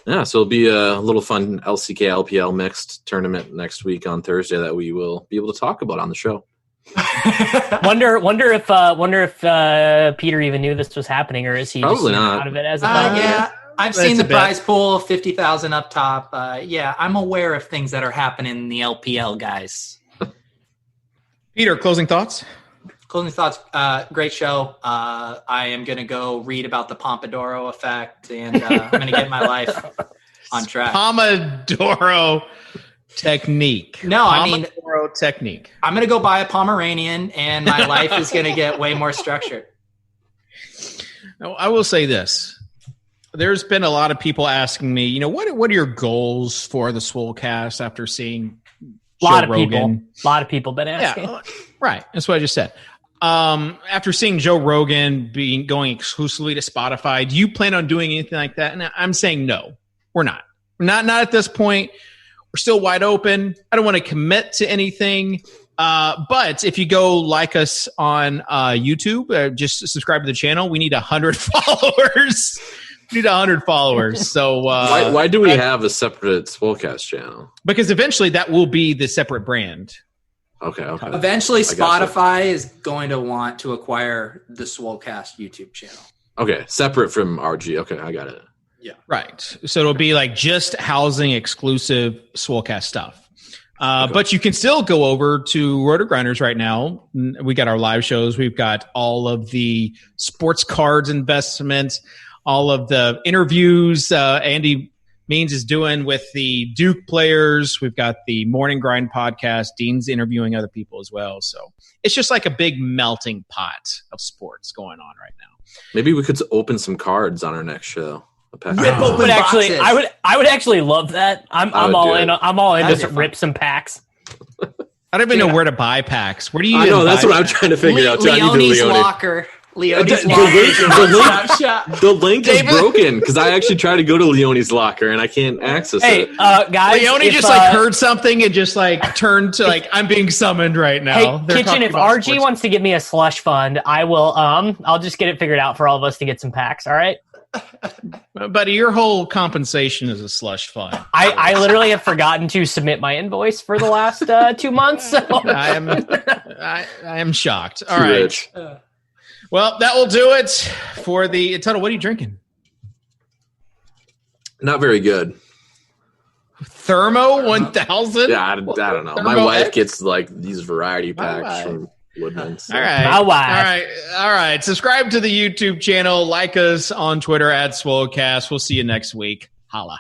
Yeah, so it'll be a little fun LCK LPL mixed tournament next week on Thursday that we will be able to talk about on the show. wonder if Peter even knew this was happening, or is he probably just not out of it as a yeah. I've seen the prize pool, 50,000 up top. Yeah, I'm aware of things that are happening in the LPL, guys. Peter, closing thoughts? Closing thoughts. Great show. I am going to go read about the Pomodoro effect, and I'm going to get my life on track. Pomodoro technique. No, Pomodoro technique. I'm going to go buy a Pomeranian, and my life is going to get way more structured. Now, I will say this. There's been a lot of people asking me, what are your goals for the Swolecast after seeing Joe Rogan? A lot of people been asking. Yeah, right. That's what I just said. After seeing Joe Rogan going exclusively to Spotify, do you plan on doing anything like that? And I'm saying no, we're not. We're not at this point. We're still wide open. I don't want to commit to anything. But if you go like us on YouTube, just subscribe to the channel. We need 100 followers. We need 100 followers. So why do we have a separate Swolecast channel? Because eventually that will be the separate brand. Okay. Eventually, Spotify is going to want to acquire the Swolecast YouTube channel. Okay, separate from RG. Okay, I got it. Yeah. Right. So it'll be like just housing exclusive Swolecast stuff. Okay. But you can still go over to Roto Grinders right now. We got our live shows. We've got all of the sports cards investments, all of the interviews Andy Means is doing with the Duke players. We've got the Morning Grind podcast. Dean's interviewing other people as well. So it's just like a big melting pot of sports going on right now. Maybe we could open some cards on our next show. I would actually love that. I'm all in. I'm all in to rip some packs. I don't even know where to buy packs. Where do you? I know that's what I'm trying to figure out. Leone's locker. Leone's the link is broken because I actually tried to go to Leone's locker and I can't access it. Guys, Leone just heard something and just turned to I'm being summoned right now. Hey, Kitchen, if RG wants to give me a slush fund, I will. I'll just get it figured out for all of us to get some packs. All right. Buddy, your whole compensation is a slush fund. I literally have forgotten to submit my invoice for the last 2 months. So. I am shocked. All right. Well, that will do it for the Tuttle. What are you drinking? Not very good. Thermo 1000? Yeah, I don't know. My wife gets these variety packs from Woodman. So. All right. Subscribe to the YouTube channel. Like us on Twitter @Swolecast. We'll see you next week. Holla.